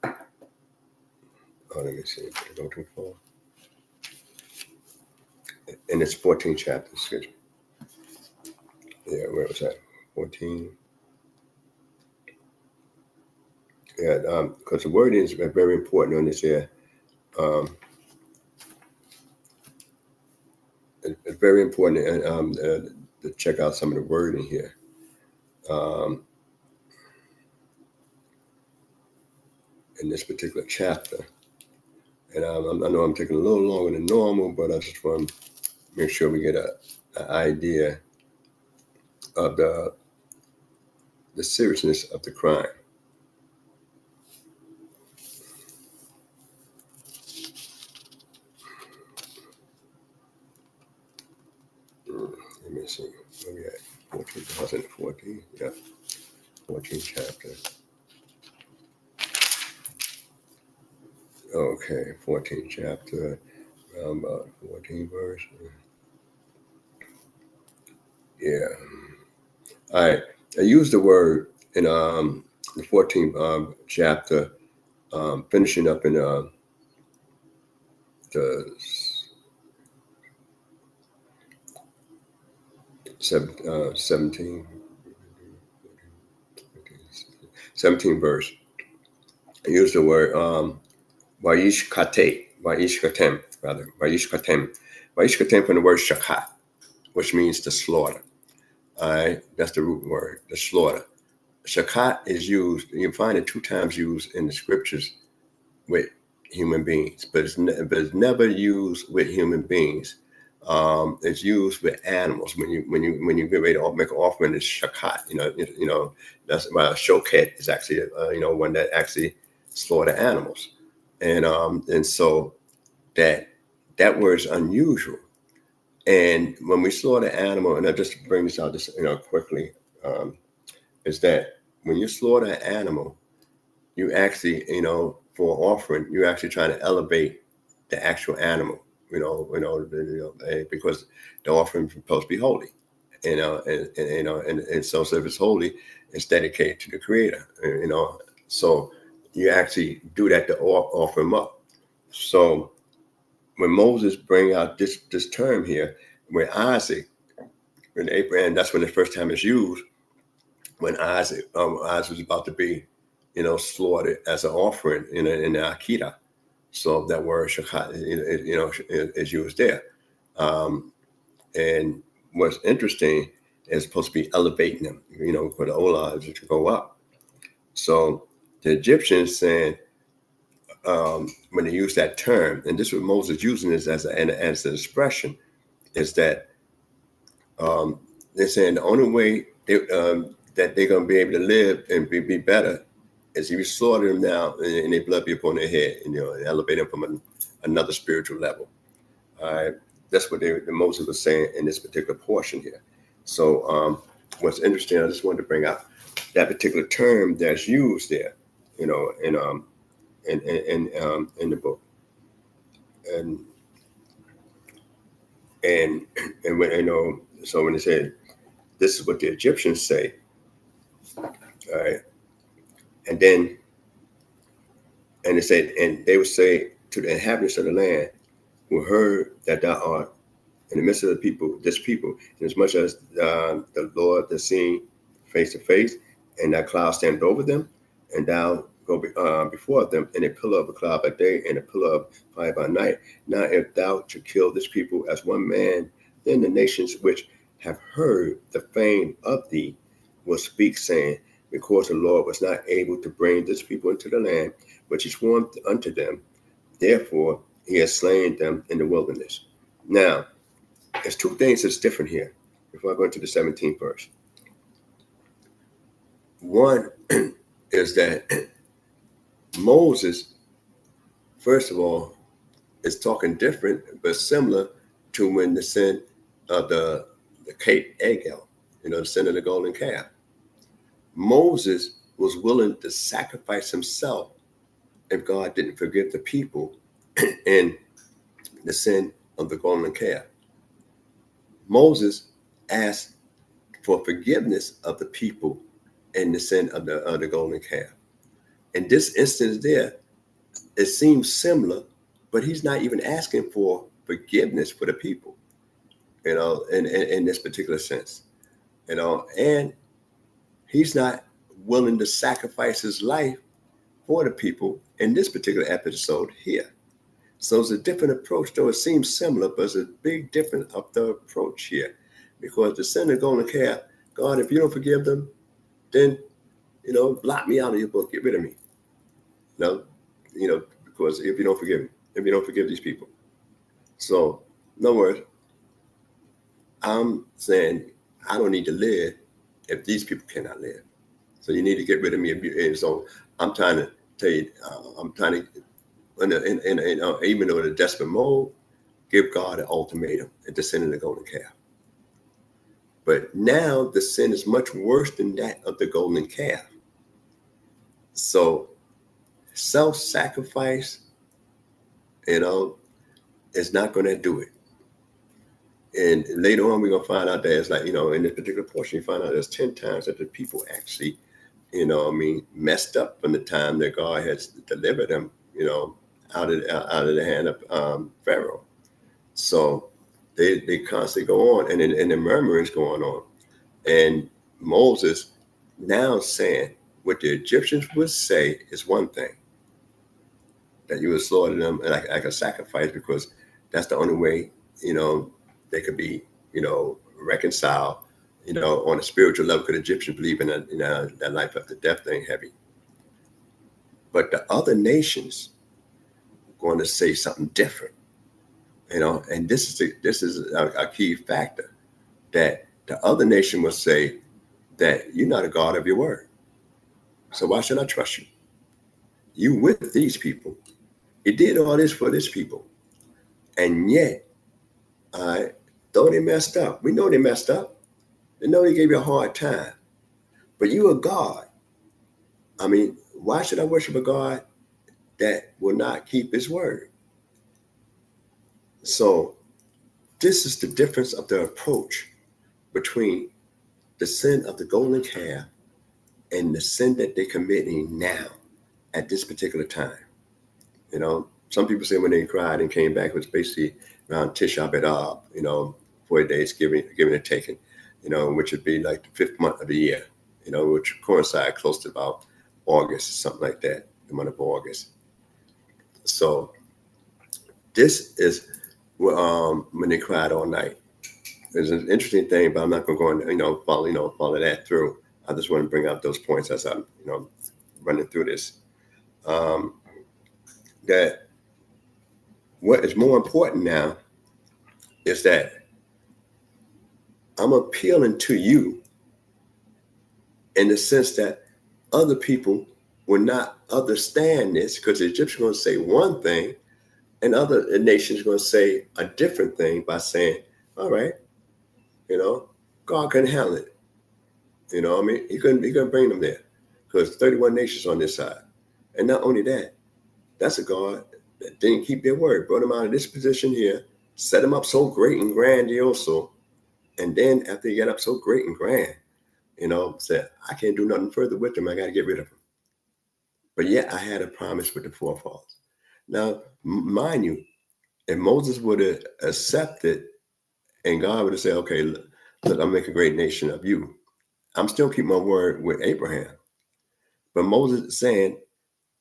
Let me see. Go too far. In this 14th chapter, excuse me. Yeah, where was that? 14. Yeah, because the wording is very important on this here. it's very important to check out some of the wording here. In this particular chapter. And I know I'm taking a little longer than normal, but I just want to make sure we get an idea of the seriousness of the crime. Let me see. Where we at? 14, 2014? Yeah. 14 chapter. Okay, 14 chapter. About 14 verse. Yeah. All right. I used the word in the 14th chapter, finishing up in the 17 verse. I use the word Vayishkatem, rather. Vayishkatem from the word shakat, which means to slaughter. All right, that's the root word, the slaughter. Shakat is used, you find it 2 times used in the scriptures with human beings, but it's never used with human beings. It's used with animals. When you get ready to make an offering, it's shakat. You know that's why shoket is actually one that actually slaughter animals, and so that word is unusual. And when we slaughter animal, and I just bring this out just quickly, is that when you slaughter an animal, you actually for offering, you're actually trying to elevate the actual animal. Because the offering is supposed to be holy, and so if it's holy, it's dedicated to the Creator, So you actually do that to offer him up. So when Moses bring out this term here, when Isaac, when Abraham, that's when the first time it's used. When Isaac was about to be, slaughtered as an offering in the Akita. So that word shakat, is used there. And what's interesting is supposed to be elevating them, for the olah to go up. So the Egyptians saying, when they use that term, and this is what Moses using this as an expression, is that they're saying the only way that they're going to be able to live and be better is if you slaughter them now and their blood be upon their head, and elevate them from another spiritual level. All right, that's what Moses was saying in this particular portion here. So what's interesting, I just wanted to bring out that particular term that's used there, in the book, and when so when they say this is what the Egyptians say, all right, and then they said, and they would say to the inhabitants of the land who heard that thou art in the midst of this people, as much as the Lord is seen face to face, and that cloud standeth over them, and thou go before them in a pillar of a cloud by day and a pillar of fire by night. Now, if thou should kill this people as one man, then the nations which have heard the fame of thee will speak, saying, because the Lord was not able to bring this people into the land which he swore unto them, therefore he has slain them in the wilderness. Now, there's 2 things that's different here before I go into the 17th verse. One is that Moses, first of all, is talking different but similar to when the sin of the Kate Egel, the sin of the golden calf. Moses was willing to sacrifice himself if God didn't forgive the people in the sin of the golden calf. Moses asked for forgiveness of the people in the sin of the golden calf. In this instance there, it seems similar, but he's not even asking for forgiveness for the people, in this particular sense, and he's not willing to sacrifice his life for the people in this particular episode here. So it's a different approach, though it seems similar, but it's a big difference of the approach here. Because the sin of golden calf, God, if you don't forgive them, then, blot me out of your book, get rid of me. Because if you don't forgive these people. So, in other words, I'm saying I don't need to live if these people cannot live. So you need to get rid of me. And so I'm trying to tell you, I'm trying to, even though in a desperate mode, give God an ultimatum at the sin of the golden calf. But now the sin is much worse than that of the golden calf. So self-sacrifice, is not going to do it. And later on, we're going to find out that it's like, in this particular portion, you find out there's 10 times that the people actually, messed up from the time that God has delivered them, out of the hand of Pharaoh. So they constantly go on, and the murmuring is going on. And Moses now saying what the Egyptians would say is one thing, that you would slaughter them like a sacrifice, because that's the only way, they could be, reconciled, on a spiritual level, because Egyptians believe in that life after death thing heavy. But the other nations are going to say something different, and this is a key factor, that the other nation will say that you're not a God of your word. So why should I trust you? You with these people. You did all this for this people. And yet, though they messed up, we know they messed up. They know they gave you a hard time. But you are God. I mean, why should I worship a God that will not keep his word? So this is the difference of the approach between the sin of the golden calf and the sin that they're committing now at this particular time. Some people say when they cried and came back, it was basically around Tisha B'Av, 40 days giving and taking, which would be like the 5th month of the year, which coincide close to about August, something like that, the month of August. So this is when they cried all night. There's an interesting thing, but I'm not going to go and follow that through. I just want to bring out those points as I'm running through this. That what is more important now is that I'm appealing to you in the sense that other people will not understand this, because the Egyptians are going to say one thing and other nations are going to say a different thing by saying, all right, God can handle it. He couldn't bring them there, because 31 nations on this side. And not only that, that's a God that didn't keep their word, brought them out of this position here, set them up so great and grandiose. And then after he got up so great and grand, said, I can't do nothing further with them. I got to get rid of them. But yet I had a promise with the forefathers. Now, mind you, if Moses would have accepted and God would have said, okay, look, I'll make a great nation of you, I'm still keeping my word with Abraham. But Moses is saying,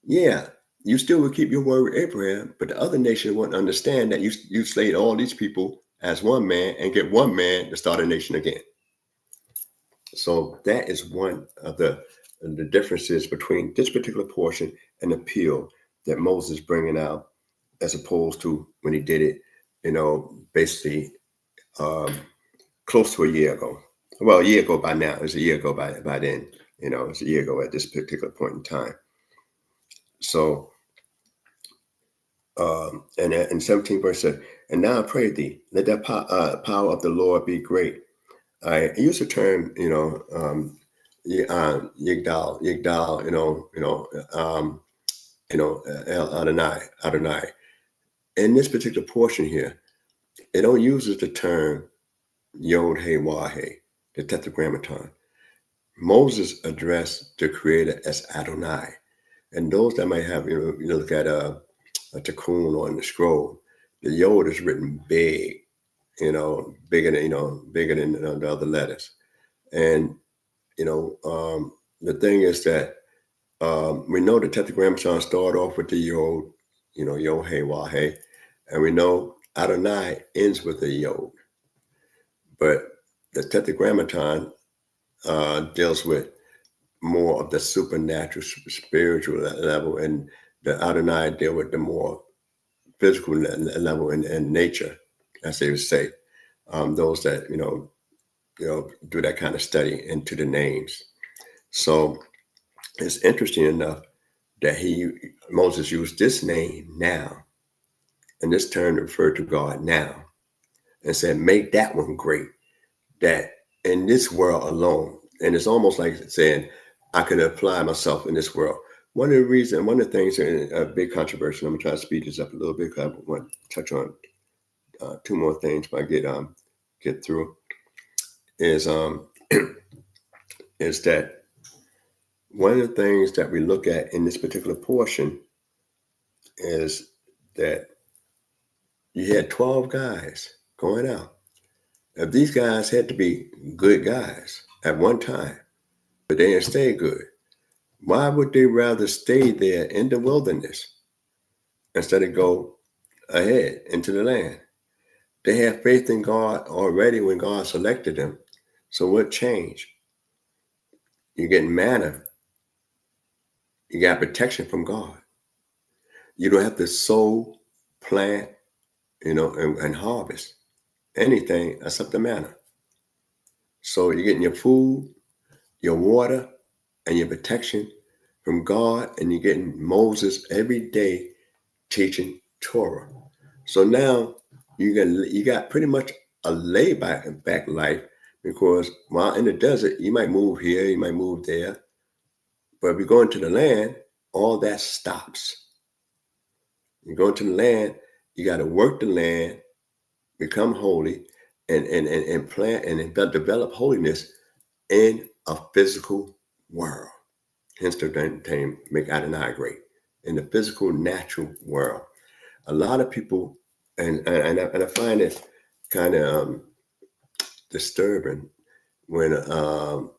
yeah, you still will keep your word with Abraham, but the other nation won't understand that you slayed all these people as one man and get one man to start a nation again. So that is one of the differences between this particular portion and the appeal that Moses is bringing out, as opposed to when he did it, basically close to a year ago. Well, a year ago by now. It's a year ago by then. It's a year ago at this particular point in time. So, and in 17 verse said, and now I pray thee, let that power of the Lord be great. I use the term, Yigdal, Adonai. In this particular portion here, it don't use the term Yod He Wah He, the Tetragrammaton. Moses addressed the Creator as Adonai, and those that might have, look at a tikkun on the scroll, the Yod is written big, bigger than the other letters, and the thing is that we know the Tetragrammaton start off with the Yod, Yod-Heh, Wah-Heh. And we know Adonai ends with a Yod. But the Tetragrammaton deals with more of the supernatural, spiritual level, and the Adonai deal with the more physical level and nature, as they would say. Those that do that kind of study into the names. So it's interesting enough that Moses used this name now, and this term referred to God now, and said, "Make that one great." That in this world alone, and it's almost like saying, I can apply myself in this world. One of the things, a big controversy, I'm gonna try to speed this up a little bit because I want to touch on two more things if I get through, is is that one of the things that we look at in this particular portion is that you had 12 guys going out. If these guys had to be good guys at one time, but they didn't stay good, why would they rather stay there in the wilderness instead of go ahead into the land? They had faith in God already when God selected them. So what changed? You're getting manna. You got protection from God. You don't have to sow, plant, and harvest anything except the manna. So you're getting your food, your water, and your protection from God, and you're getting Moses every day teaching Torah. So now you got pretty much a laid back life, because while in the desert, you might move here, you might move there, but if you go into the land, all that stops. You go into the land, you got to work the land, become holy, and plant and develop holiness in a physical world. Hence the name, make Adonai great, in the physical, natural world. A lot of people, and I find it kind of disturbing when a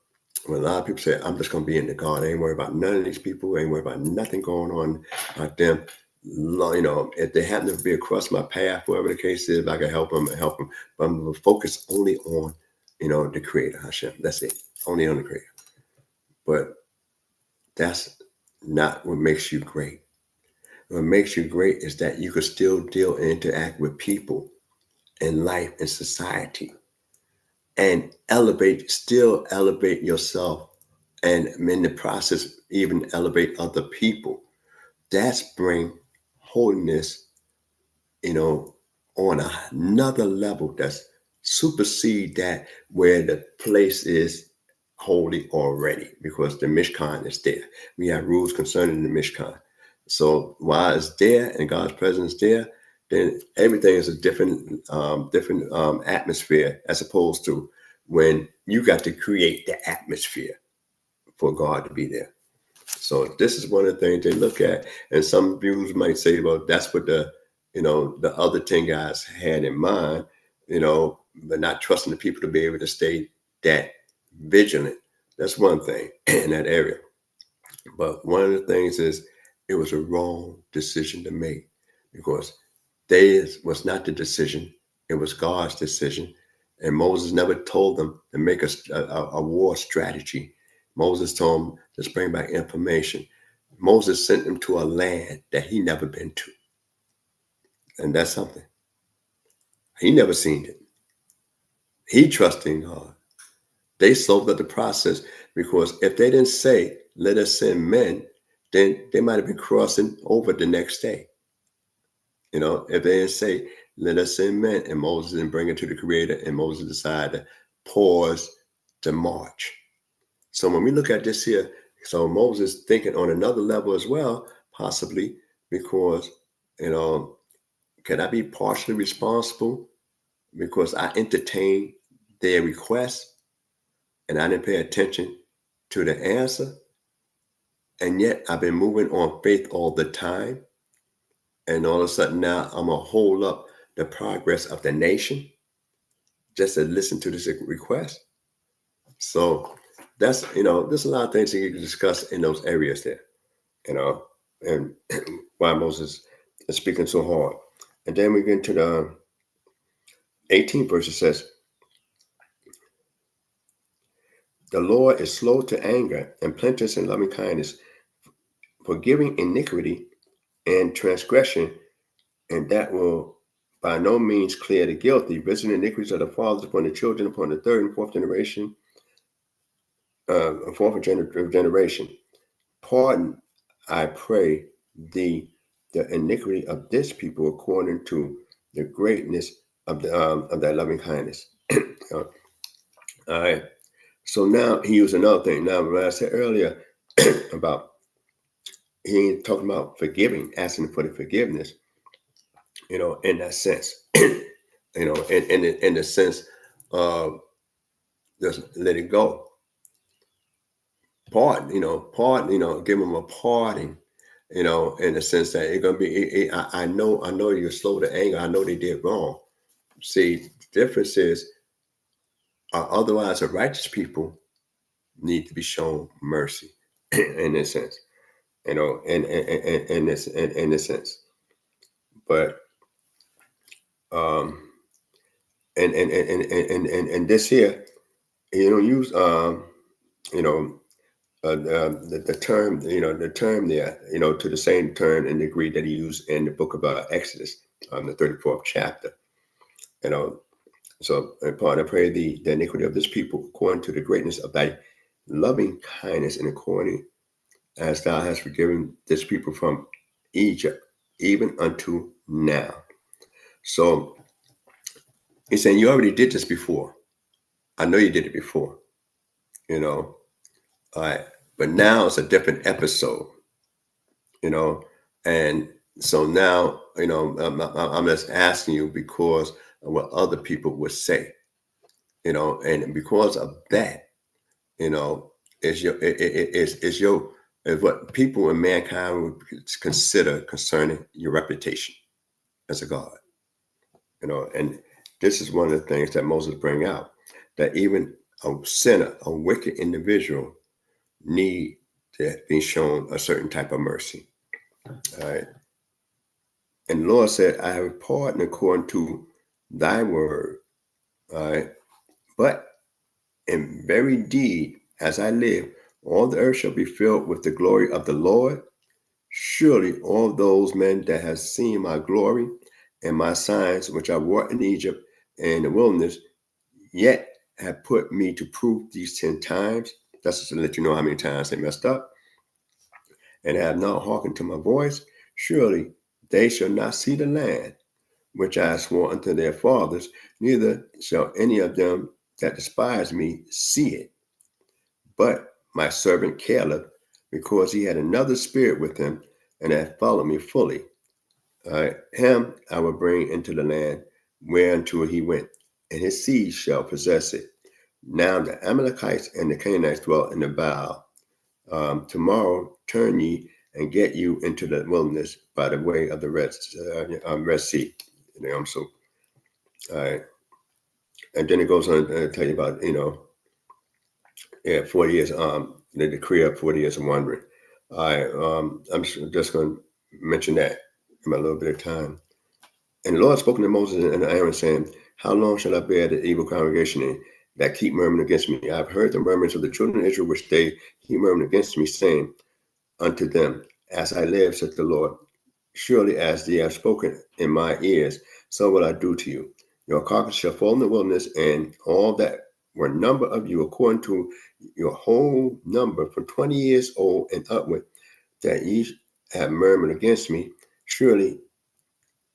lot of people say, "I'm just going to be in the God. I ain't worried about none of these people. I ain't worried about nothing going on about them. If they happen to be across my path, whatever the case is, if I can help them, I help them. But I'm going to focus only on, the Creator, Hashem. That's it. Only on the Creator." But that's not what makes you great. What makes you great is that you can still deal and interact with people in life and society, and still elevate yourself, and in the process, even elevate other people. That's bring holiness, on another level that's supersede that where the place is holy already, because the Mishkan is there. We have rules concerning the Mishkan. So while it's there and God's presence there, then everything is a different atmosphere, as opposed to when you got to create the atmosphere for God to be there. So this is one of the things they look at, and some viewers might say, well, that's what the other 10 guys had in mind, but not trusting the people to be able to stay that vigilant. That's one thing in that area. But one of the things is, it was a wrong decision to make, because theirs was not the decision. It was God's decision. And Moses never told them to make a war strategy. Moses told them to bring back information. Moses sent them to a land that he never been to. And that's something. He never seen it. He trusted in God. They solved up the process, because if they didn't say, "Let us send men," then they might have been crossing over the next day. If they didn't say, "Let us send men," and Moses didn't bring it to the Creator, and Moses decided to pause the march. So when we look at this here, so Moses thinking on another level as well, possibly, because, can I be partially responsible because I entertained their request and I didn't pay attention to the answer? And yet I've been moving on faith all the time. And all of a sudden now I'm going to hold up the progress of the nation just to listen to this request. So that's, there's a lot of things that you can discuss in those areas there, and why Moses It's speaking so hard. And then we get into the 18th verse. It says, the Lord is slow to anger and plenteous in loving kindness, forgiving iniquity and transgression, and that will by no means clear the guilty, visiting iniquities of the fathers upon the children, upon the third and fourth generation, generation. Pardon, I pray thee, the iniquity of this people according to the greatness of thy loving kindness. All right. So now he used another thing. Now, what I said earlier about he ain't talking about forgiving, asking for the forgiveness, in that sense, in the sense of just let it go. Pardon, give them a pardon, in the sense that it's gonna be. I know you're slow to anger. I know they did wrong. See, the difference is, otherwise, the righteous people need to be shown mercy, in this sense, in this sense. But and this here, you don't use the term, the term there, to the same term and degree that he used in the book of Exodus, the 34th chapter. So, Father, I pray the iniquity of this people according to the greatness of thy loving kindness, and according as thou hast forgiven this people from Egypt, even unto now. So he's saying, you already did this before. I know you did it before, all right. But now it's a different episode, and so now, I'm just asking you because of what other people would say, and because of that, is what people in mankind would consider concerning your reputation as a God, and this is one of the things that Moses bring out, that even a sinner, a wicked individual, need to be shown a certain type of mercy. All right. And the Lord said, I have pardoned according to thy word. All right. But in very deed, as I live, all the earth shall be filled with the glory of the Lord. Surely all those men that have seen my glory and my signs, which I wrought in Egypt and in the wilderness, yet have put me to prove these 10 times. That's just to let you know how many times they messed up, and have not hearkened to my voice. Surely they shall not see the land which I swore unto their fathers, neither shall any of them that despise me see it. But my servant Caleb, because he had another spirit with him, and had followed me fully, him I will bring into the land whereunto he went, and his seed shall possess it. Now the Amalekites and the Canaanites dwell in the Baal. Tomorrow turn ye and get you into the wilderness by the way of the Red Sea. So, and then it goes on to tell you about, 40 years, the decree of 40 years of wandering. I'm just going to mention that in my little bit of time. And the Lord spoke to Moses and Aaron, saying, how long shall I bear the evil congregation that keep murmuring against me? I have heard the murmurs of the children of Israel, which they keep murmuring against me, saying unto them, as I live, saith the Lord, surely as ye have spoken in my ears, so will I do to you. Your carcass shall fall in the wilderness, and all that were number of you, according to your whole number, from 20 years old and upward, that ye have murmured against me, surely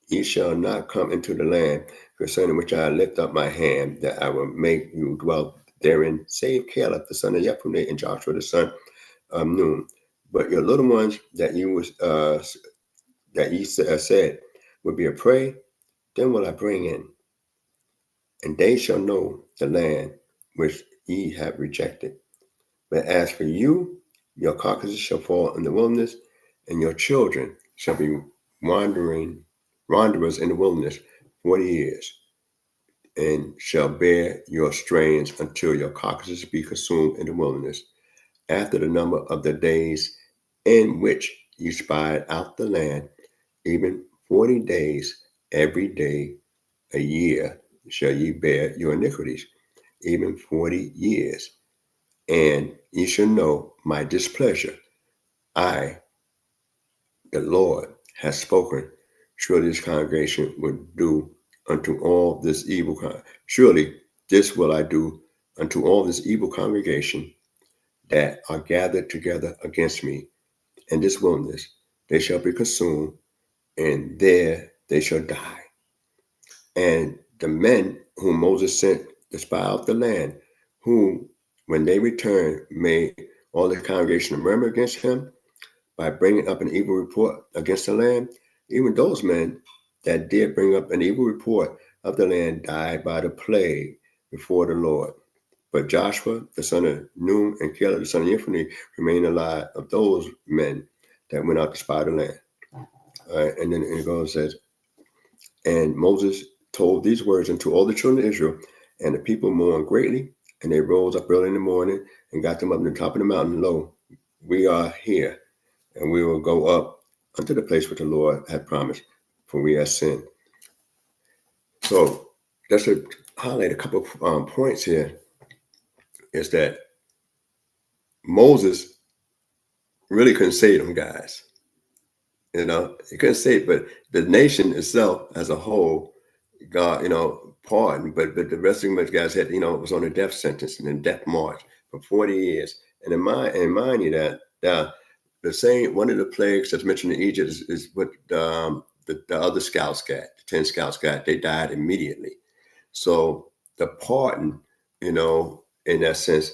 ye shall not come into the land concerning which I lift up my hand, that I will make you dwell therein, save Caleb the son of Jephunneh and Joshua the son of Nun. But your little ones that ye said would be a prey, then will I bring in, and they shall know the land which ye have rejected. But as for you, your carcasses shall fall in the wilderness, and your children shall be wanderers in the wilderness 40 years, and shall bear your strains until your carcasses be consumed in the wilderness, after the number of the days in which ye spied out the land, even 40 days, every day, a year, shall ye bear your iniquities, even 40 years. And ye shall know my displeasure. I, the Lord, has spoken. Surely this congregation will do unto all this evil. Surely this will I do unto all this evil congregation that are gathered together against me in this wilderness. They shall be consumed, and there they shall die. And the men whom Moses sent to spy out the land, whom, when they returned, made all the congregation murmur against him by bringing up an evil report against the land, even those men that did bring up an evil report of the land died by the plague before the Lord. But Joshua, the son of Nun, and Caleb, the son of Yehudah, remained alive of those men that went out to spy the land. All right, and then it goes and says, and Moses told these words unto all the children of Israel, and the people mourned greatly, and they rose up early in the morning and got them up to the top of the mountain. Lo, we are here, and we will go up unto the place which the Lord had promised, for we have sinned. So just to highlight a couple of points here is that Moses really couldn't save them guys. You know, he couldn't save, but the nation itself as a whole, God, pardoned, but the rest of them guys had, was on a death sentence and in death march for 40 years. And mind you that the same, one of the plagues that's mentioned in Egypt is what the other scouts got, the 10 scouts got. They died immediately. So the pardon, in that sense,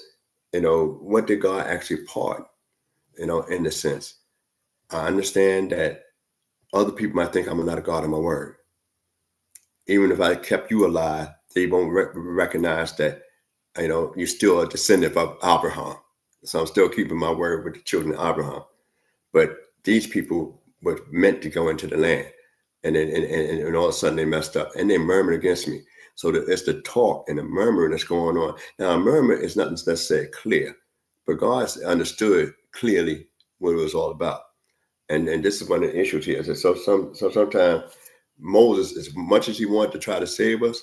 what did God actually pardon, in the sense? I understand that other people might think I'm not a God of my word. Even if I kept you alive, they won't recognize that, you're still a descendant of Abraham. So I'm still keeping my word with the children of Abraham. But these people were meant to go into the land. And then and all of a sudden they messed up and they murmured against me. So it's the talk and the murmuring that's going on. Now, a murmur is not necessarily clear, but God understood clearly what it was all about. And this is one of the issues here. So sometimes Moses, as much as he wanted to try to save us,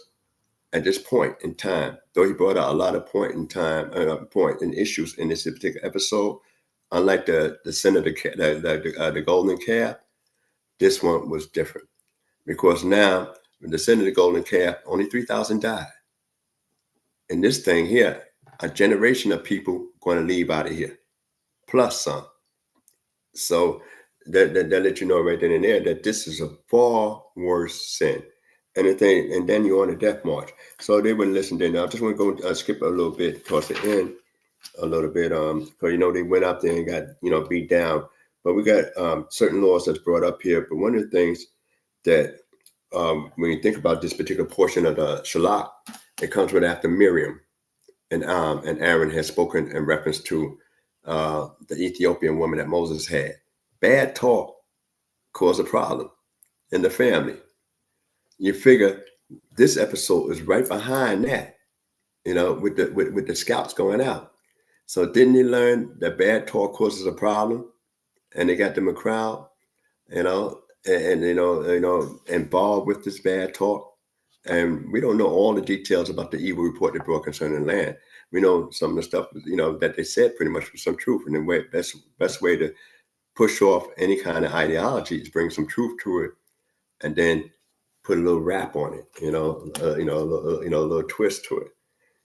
at this point in time, though he brought out a lot of point in issues in this particular episode, unlike the sin of the golden calf, this one was different. Because now, with the sin of the golden calf, only 3,000 died. In this thing here, a generation of people going to leave out of here, plus some. So that let you know right then and there that this is a far worse sin. And then you're on a death march. So they wouldn't listen then. I just want to go skip a little bit towards the end, a little bit, because they went out there and got beat down. But we got certain laws that's brought up here. But one of the things that when you think about this particular portion of the Shalach, it comes right after Miriam and Aaron had spoken in reference to the Ethiopian woman that Moses had. Bad talk caused a problem in the family. You figure this episode is right behind that, with the scouts going out. So didn't they learn that bad talk causes a problem, and they got them a crowd, and involved with this bad talk. And we don't know all the details about the evil report they brought concerning the land. We know some of the stuff, that they said pretty much was some truth. And the best way to push off any kind of ideology is bring some truth to it, and then put a little rap on it, a little twist to it.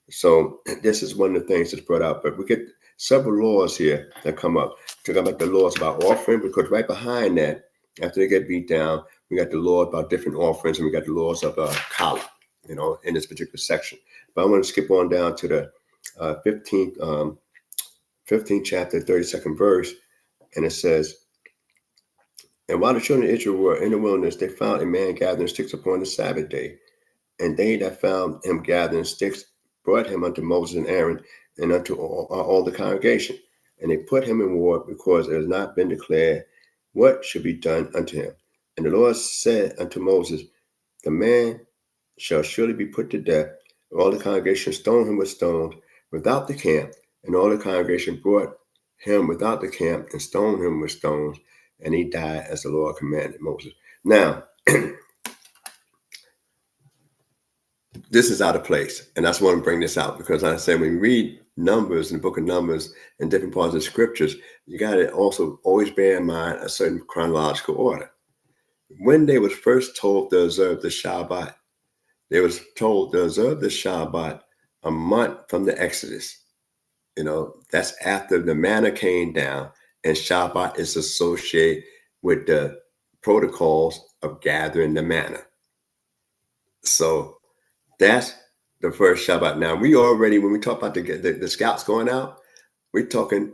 So this is one of the things that's brought out. But we get several laws here that come up. Talk about the laws about offering, because right behind that, after they get beat down, we got the law about different offerings, and we got the laws of Kala, in this particular section. But I want to skip on down to the 15th chapter, 32nd verse, and it says, and while the children of Israel were in the wilderness, they found a man gathering sticks upon the Sabbath day. And they that found him gathering sticks brought him unto Moses and Aaron and unto all the congregation. And they put him in ward, because it has not been declared what should be done unto him. And the Lord said unto Moses, the man shall surely be put to death. And all the congregation stoned him with stones without the camp. And all the congregation brought him without the camp and stoned him with stones. And he died as the Lord commanded Moses. Now, this is out of place. And that's why I'm bringing this out, because I said, when we read Numbers in the book of Numbers and different parts of the scriptures, you got to also always bear in mind a certain chronological order. When they was first told to observe the Shabbat, they was told to observe the Shabbat a month from the Exodus. That's after the manna came down, and Shabbat is associated with the protocols of gathering the manna. So that's the first Shabbat. Now, we already, when we talk about the scouts going out, we're talking,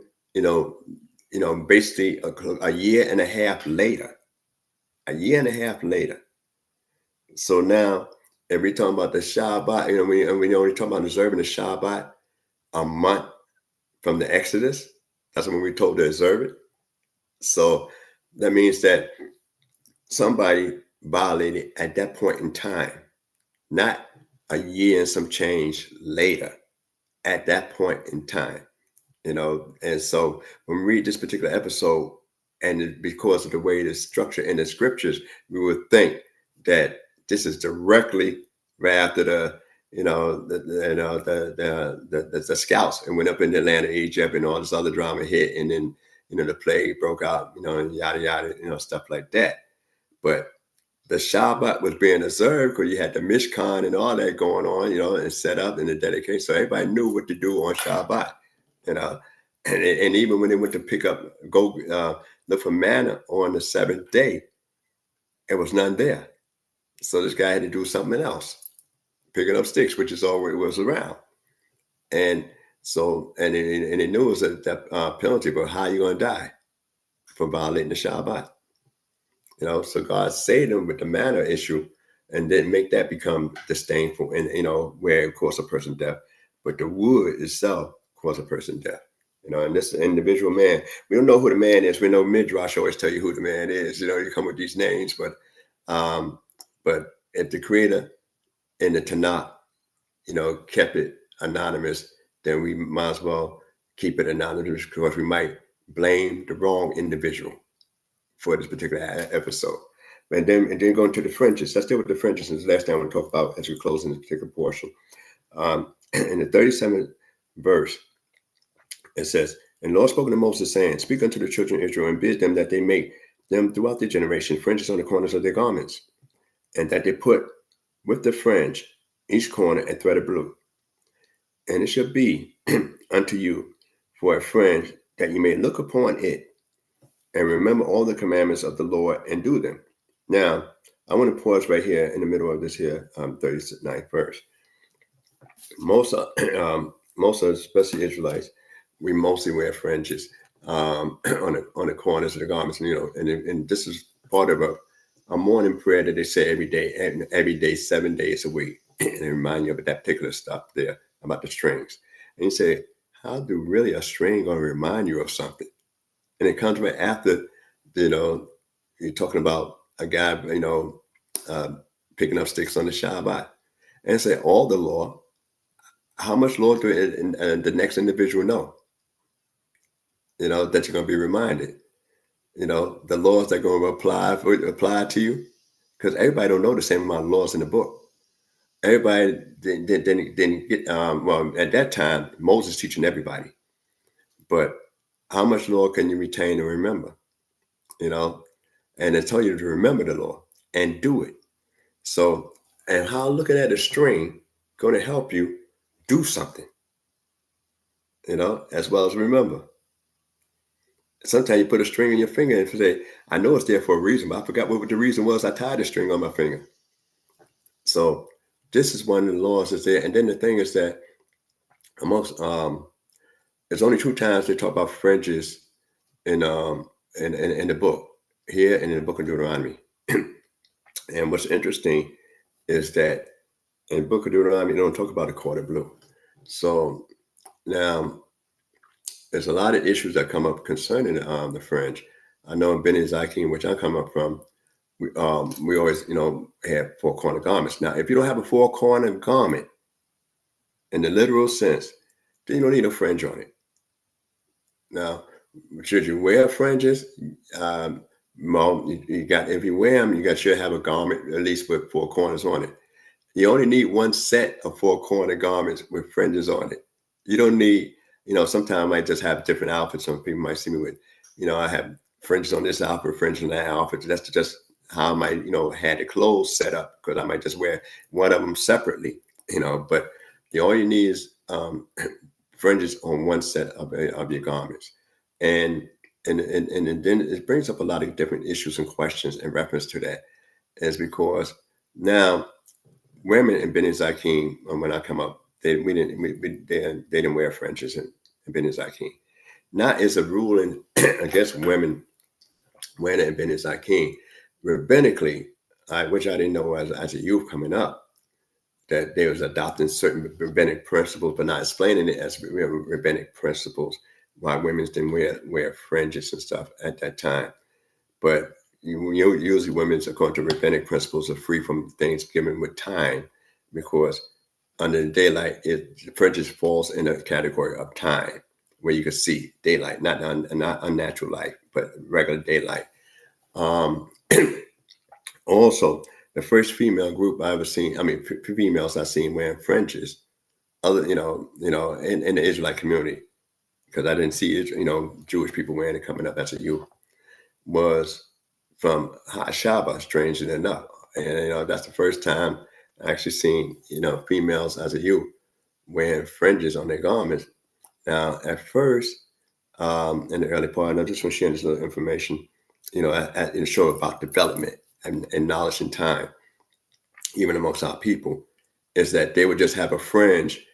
basically a year and a half later. A year and a half later. So now, if we're talking about the Shabbat, we only talk about observing the Shabbat a month from the Exodus. That's when we're told to observe it. So that means that somebody violated at that point in time, not a year and some change later, at that point in time, And so when we read this particular episode, and because of the way it's structured in the scriptures, we would think that this is directly right after the scouts and went up in the land of Egypt, and all this other drama hit, and then the plague broke out, and yada yada, stuff like that. But the Shabbat was being observed because you had the Mishkan and all that going on, and set up and the dedication. So everybody knew what to do on Shabbat, and even when they went to go look for manna on the seventh day, there was none there. So this guy had to do something else, picking up sticks, which is all it was around. And so, and they knew it was a penalty, but how are you going to die for violating the Shabbat? So God saved them with the manna issue, and didn't make that become disdainful, and where it caused a person death, but the wood itself caused a person death. And this individual man, we don't know who the man is. We know Midrash always tell you who the man is. You come with these names, but if the Creator in the Tanakh, kept it anonymous, then we might as well keep it anonymous, because we might blame the wrong individual for this particular episode. And then going to the fringes. Let's deal with the fringes. This is the last thing I want to talk about as we close in this particular portion. In the 37th verse, it says, "And the Lord spoke to Moses, saying, Speak unto the children of Israel, and bid them that they make them throughout their generation fringes on the corners of their garments, and that they put with the fringe each corner a thread of blue. And it shall be unto you for a fringe, that you may look upon it, and remember all the commandments of the Lord, and do them." Now, I want to pause right here in the middle of this here 39th verse. Most of especially Israelites, we mostly wear fringes on the corners of the garments, and this is part of a morning prayer that they say every day, 7 days a week, and they remind you of that particular stuff there about the strings. And you say, how do really a string going to remind you of something? And it comes right after, you're talking about a guy, picking up sticks on the Shabbat, and say all the law. How much law do the next individual know? That you're going to be reminded. The laws that are going to apply to you, because everybody don't know the same amount of laws in the book. Everybody didn't get well at that time. Moses teaching everybody, but how much law can you retain and remember? And they tell you to remember the law and do it. So, and how looking at a string going to help you do something, as well as remember. Sometimes you put a string in your finger and say, I know it's there for a reason, but I forgot what the reason was. I tied the string on my finger. So this is one of the laws that's there. And then the thing is that there's only 2 times they talk about fringes in the book, here and in the book of Deuteronomy. And what's interesting is that in the book of Deuteronomy, they don't talk about the cord of blue. So now there's a lot of issues that come up concerning the fringe. I know in BINAH Zakim, which I come up from, we always, have 4-corner garments. Now, if you don't have a 4-corner garment in the literal sense, then you don't need a fringe on it. Now, should you wear fringes? Well, you got, if you wear them, you should have a garment at least with 4 corners on it. You only need one set of 4 corner garments with fringes on it. You don't need, sometimes I might just have different outfits. Some people might see me with, I have fringes on this outfit, fringes on that outfit. That's just how I might, had the clothes set up, because I might just wear one of them separately, but all you need is fringes on one set of your garments. And then it brings up a lot of different issues and questions in reference to that, is because now women in BINAH YAH, when I come up, they didn't wear fringes in BINAH YAH. Now it's a ruling against women wearing it in BINAH YAH. Rabbinically, which I didn't know as a youth coming up, that they was adopting certain rabbinic principles, but not explaining it as rabbinic principles, why women didn't wear fringes and stuff at that time. But usually women, according to rabbinic principles, are free from things given with time, because under the daylight, fringes falls in a category of time, where you can see daylight, not unnatural light, but regular daylight. Also, the first female group I ever seen, females I seen wearing fringes, other, in the Israelite community, because I didn't see, Jewish people wearing it coming up as a youth, was from Hashaba, strangely enough. And, that's the first time I actually seen, females as a youth wearing fringes on their garments. Now, at first, in the early part, and I just want to share this little information, in a show about development and knowledge and time, even amongst our people, is that they would just have a fringe,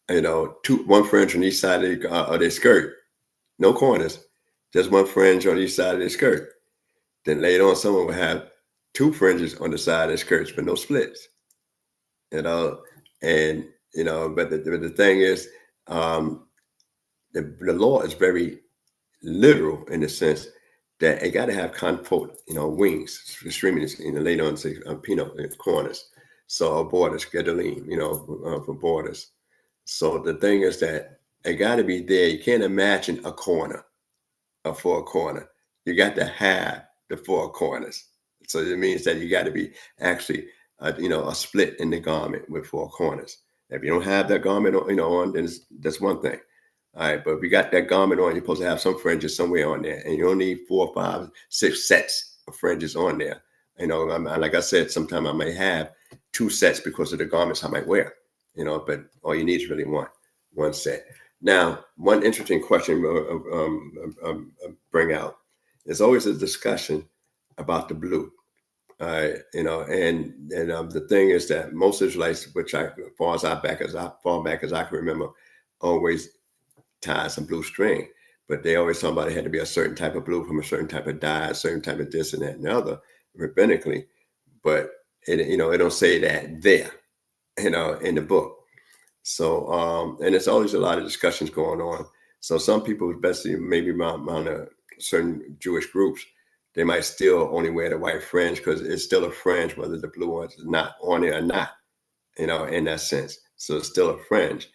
one fringe on each side of their skirt, no corners, just one fringe on each side of their skirt. Then later on, someone would have 2 fringes on the side of their skirts, but no splits, and but the thing is, the law is very literal in the sense that it got to have confort, wings, extremities, later on say corners, so borders, gadoline, for borders. So the thing is that it got to be there. You can't imagine a corner, a 4 corner. You got to have the 4 corners. So it means that you got to be actually, a split in the garment with 4 corners. If you don't have that garment on, then that's one thing. All right, but if you got that garment on, you're supposed to have some fringes somewhere on there, and you don't need 4, 5, 6 sets of fringes on there. Like I said, sometimes I might have 2 sets because of the garments I might wear, but all you need is really one set. Now, one interesting question bring out is always a discussion about the blue. And the thing is that most Israelites, which as far back as I can remember, always tie some blue string, but they always talk about it had to be a certain type of blue from a certain type of dye, a certain type of this and that and the other, rabbinically. But it don't say that there, in the book. So and it's always a lot of discussions going on. So some people, especially maybe around certain Jewish groups, they might still only wear the white fringe because it's still a fringe, whether the blue one's not on it or not, in that sense. So it's still a fringe.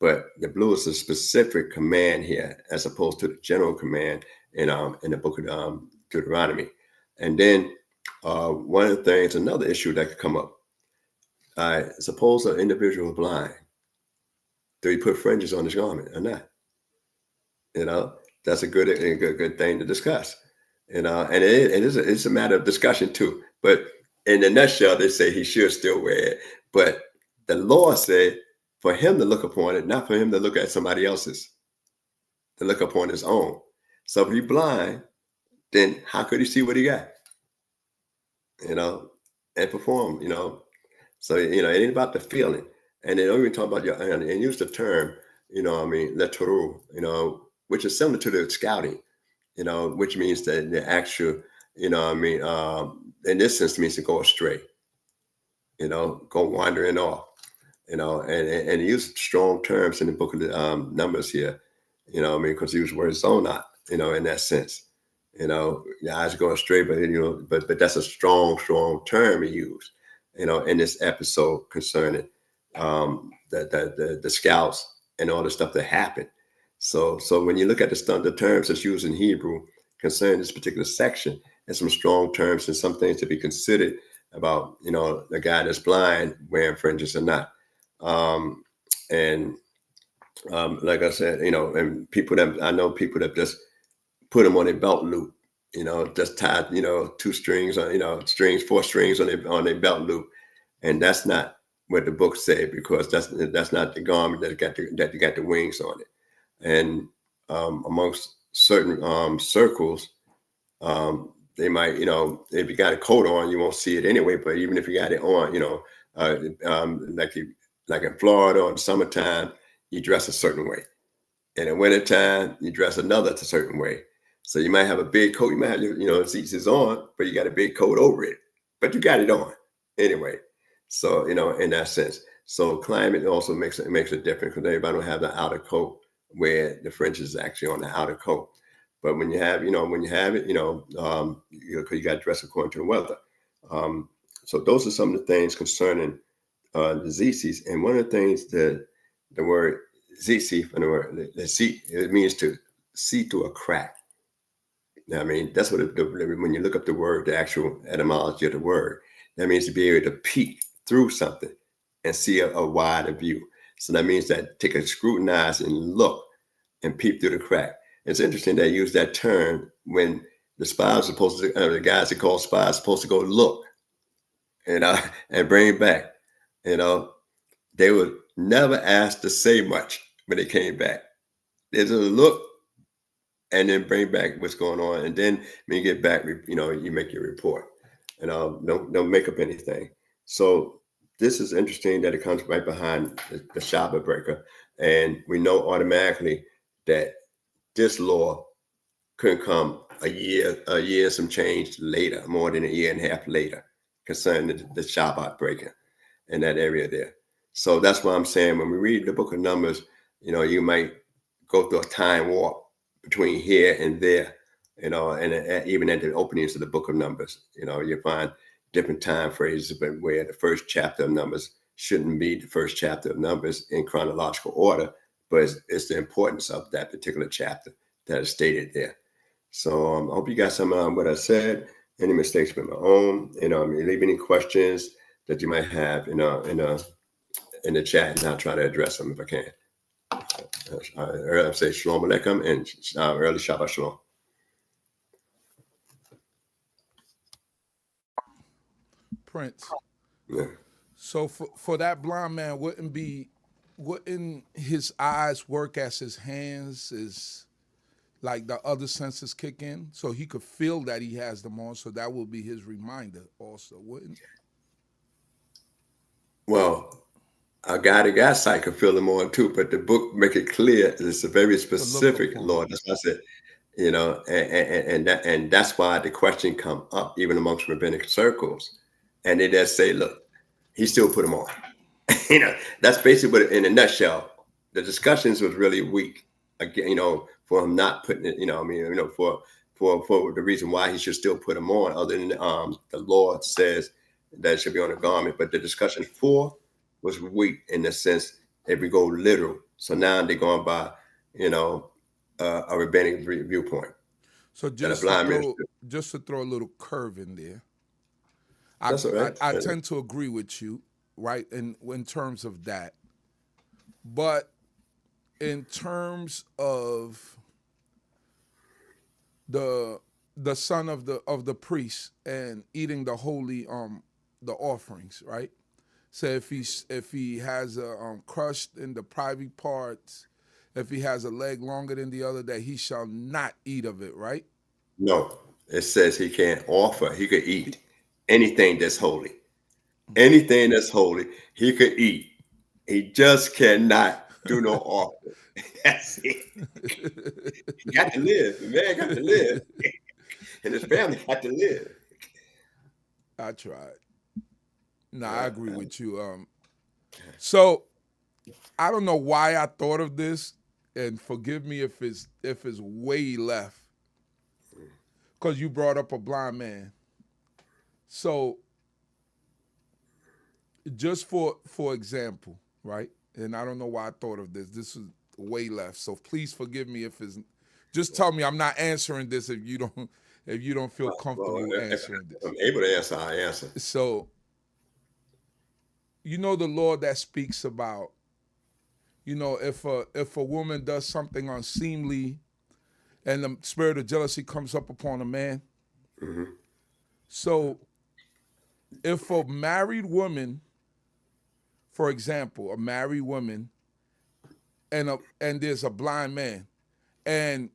But the blue is a specific command here, as opposed to the general command in the book of Deuteronomy. And then one of the things, another issue that could come up, suppose an individual is blind. Do he put fringes on his garment or not? That's a good thing to discuss. And it's a matter of discussion too. But in a nutshell, they say he should still wear it. But the law said for him to look upon it, not for him to look at somebody else's, to look upon his own. So if he's blind, then how could he see what he got? And perform, So, it ain't about the feeling. And they don't even talk about and use the term, Lecha, which is similar to the scouting, which means that the actual, in this sense, means to go astray, go wandering off. And he used strong terms in the book of the Numbers here, because he was word zonah, in that sense. Your eyes go astray, but that's a strong term he used, in this episode concerning the scouts and all the stuff that happened. So when you look at the terms that's used in Hebrew concerning this particular section, and some strong terms and some things to be considered about, the guy that's blind wearing fringes or not. And like I said, and people that I know, people that just put them on a belt loop, just tied, 2 strings on, four strings on their belt loop. And that's not what the book said, because that's not the garment that got the wings on it. And amongst certain circles, they might, if you got a coat on, you won't see it anyway. But even if you got it on, like in Florida or in summertime, you dress a certain way. In the wintertime, you dress a certain way. So you might have a big coat, you might have your, seats on, but you got a big coat over it, but you got it on anyway. So, in that sense. So climate also makes a difference, because everybody don't have the outer coat where the fringe is actually on the outer coat. But when you have, it, because you got to dress according to the weather. So those are some of the things concerning the ZCs. And one of the things that the word ZC, from the word, it means to see through a crack. I mean, that's what when you look up the word, the actual etymology of the word, that means to be able to peek through something and see a wider view. So that means that take a scrutinize and look and peep through the crack. It's interesting they use that term when the spies are supposed to, the guys that call spies, supposed to go look and bring back. They were never asked to say much when they came back. They just look and then bring back what's going on. And then when you get back, you make your report. And don't make up anything. So this is interesting that it comes right behind the Shabbat breaker. And we know automatically that this law couldn't come a year, some change later, more than a year and a half later, concerning the Shabbat breaker in that area there. So that's why I'm saying, when we read the book of Numbers, you might go through a time warp between here and there, and even at the openings of the book of Numbers, you find different time phrases, but where the first chapter of Numbers shouldn't be the first chapter of Numbers in chronological order, but it's the importance of that particular chapter that is stated there. So I hope you got some of what I said. Any mistakes with my own, leave any questions that you might have, in the chat, and I'll try to address them if I can. I'll say Shalom Aleichem and early Shabbat Shalom. Prince. Yeah. So for that blind man, wouldn't his eyes work as his hands, is like the other senses kick in, so he could feel that he has them on, so that will be his reminder also, wouldn't? Well, a guy that got sight could feel them on too, but the book make it clear it's a very specific law. That's why I said, and that's why the question come up even amongst rabbinic circles, and they just say, look, he still put them on. That's basically what, in a nutshell, the discussions was really weak. Again, for him not putting it, for the reason why he should still put them on, other than the Lord says that it should be on a garment. But the discussion was weak in the sense if we go literal. So now they're going by, a rabbinic viewpoint. So just to throw a little curve in there, That's all right. I tend to agree with you, right, in terms of that. But in terms of the son of the priest and eating the holy the offerings, right? So if he has a crushed in the private parts, if he has a leg longer than the other, that he shall not eat of it, right? No, it says he can't offer. He could eat anything that's holy. Anything that's holy, he could eat. He just cannot do no offering. That's it. He got to live. The man got to live. And his family got to live. I tried. No, I agree with you. So I don't know why I thought of this, and forgive me if it's way left, because you brought up a blind man. So just for example, right? And I don't know why I thought of this. This is way left. So please forgive me if it's. Just tell me I'm not answering this if if you don't feel comfortable answering if this. I'm able to answer, I answer. So, you know the law that speaks about, you know, if a woman does something unseemly and the spirit of jealousy comes up upon a man. Mm-hmm. So if a married woman, for example, a married woman and there's a blind man and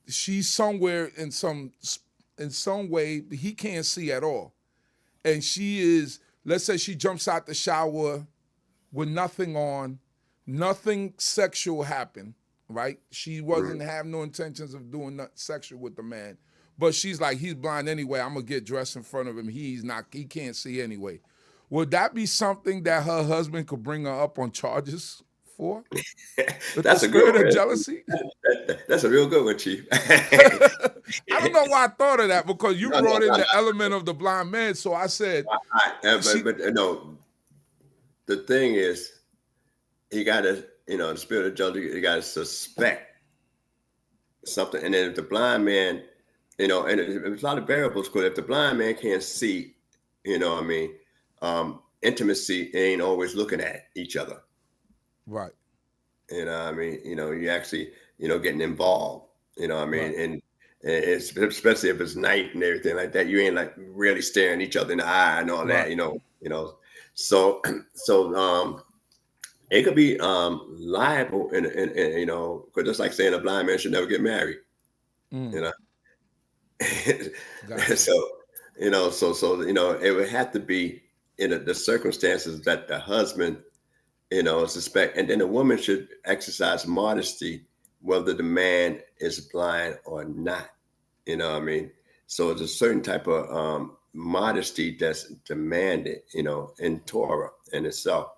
she's somewhere in some way he can't see at all. And she is, let's say she jumps out the shower with nothing on, nothing sexual happened, right? She wasn't have no intentions of doing nothing sexual with the man. But she's like, he's blind anyway, I'm gonna get dressed in front of him. He can't see anyway. Would that be something that her husband could bring her up on charges for? With That's the a good spirit one. of jealousy? That's a real good one, Chief. I don't know why I thought of that, because you No, brought in no. the element of the blind man. So I said, But no, the thing is, he got to, the spirit of jealousy, you got to suspect something. And then if the blind man, and there's a lot of variables, because if the blind man can't see, intimacy ain't always looking at each other. right. You actually, getting involved, Right. and it's, especially if it's night and everything like that, you ain't like really staring each other in the eye and all that, Right. so it could be liable, and because just like saying a blind man should never get married, Gotcha. so it would have to be in the circumstances that the husband suspect, and then the woman should exercise modesty whether the man is blind or not. So it's a certain type of modesty that's demanded, in Torah in itself.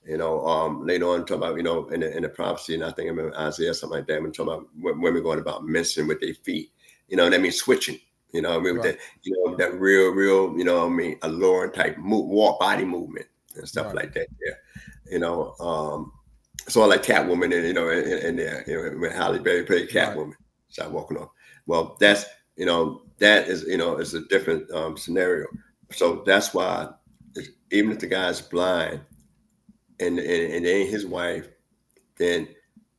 Later on, talk about, in the prophecy, and I think in Isaiah, something like that, when talking about women going about menstruing with their feet, that means switching, with Right. that real, alluring type body movement and stuff Right. like that. Yeah. So I like Catwoman, and there, when Halle Berry played Catwoman, start walking off. Well, that's, that is, is a different scenario. So that's why, even if the guy's blind, and it ain't his wife, then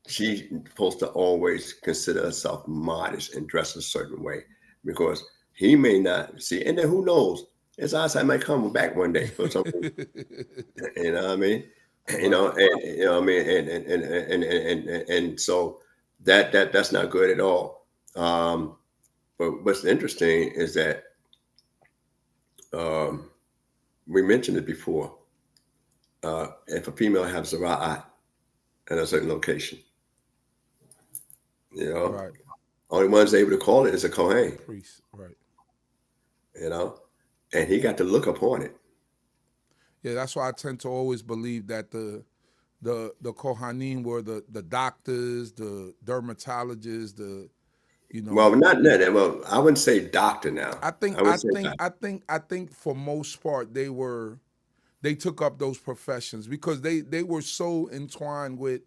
she's supposed to always consider herself modest and dress a certain way, because he may not see. And then who knows? His eyesight might come back one day for something. You know what I mean? And so that's not good at all. But what's interesting is that we mentioned it before. If a female has Zara'at in a certain location, Right. only one's able to call it is a Kohen, Priest. Right. and he got to look upon it. Yeah, that's why I tend to always believe that the Kohanim were the doctors, the dermatologists, Well, not that. Well, I wouldn't say doctor now. I think for most part they took up those professions because they were so entwined with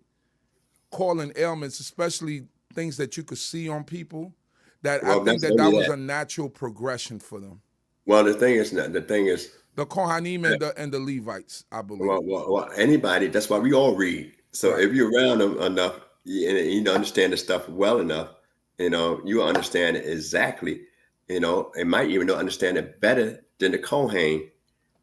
calling ailments, especially things that you could see on people, that I think that was a natural progression for them. Well, the thing is, The Kohanim and the Levites, I believe. Well, anybody. That's why we all read. So if you're around them enough, and you understand the stuff well enough, you understand it exactly. It might even understand it better than the Kohen,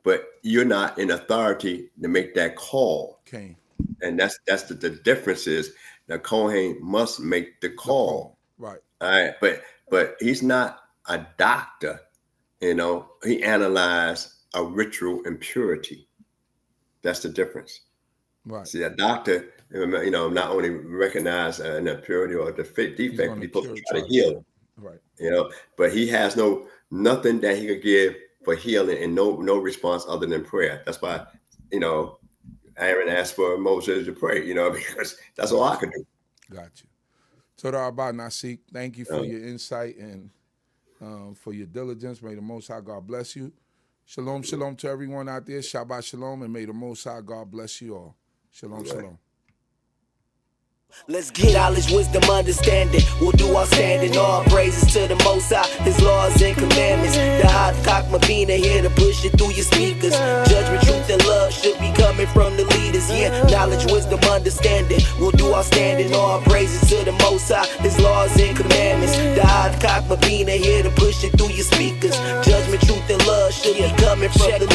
but you're not in authority to make that call. Okay. And that's the difference is the Kohen must make the call. Right. All right, but he's not a doctor. He analyzed a ritual impurity. That's the difference. Right. See, a doctor, not only recognize an impurity or a defect, he's supposed to try to heal. Right. But he has nothing that he could give for healing, and no response other than prayer. That's why, Aaron asked for Moses to pray, because that's all I could do. Got you. Torah about Nasik. Thank you for your insight and for your diligence. May the Most High God bless you. Shalom, shalom to everyone out there. Shabbat shalom, and may the Most High God bless you all. Shalom, shalom. Let's get knowledge, wisdom, understanding. We'll do our standing. All praises to the Most High, His laws and commandments. The hot CHOKMAH BINAH here to push it through your speakers. Judgment, truth, and love should be coming from the leaders. Yeah, knowledge, wisdom, understanding. We'll do our standing. All praises to the Most High, His laws and commandments. The hot CHOKMAH BINAH here to push it through your speakers. Judgment, truth, and love should be coming from the leaders.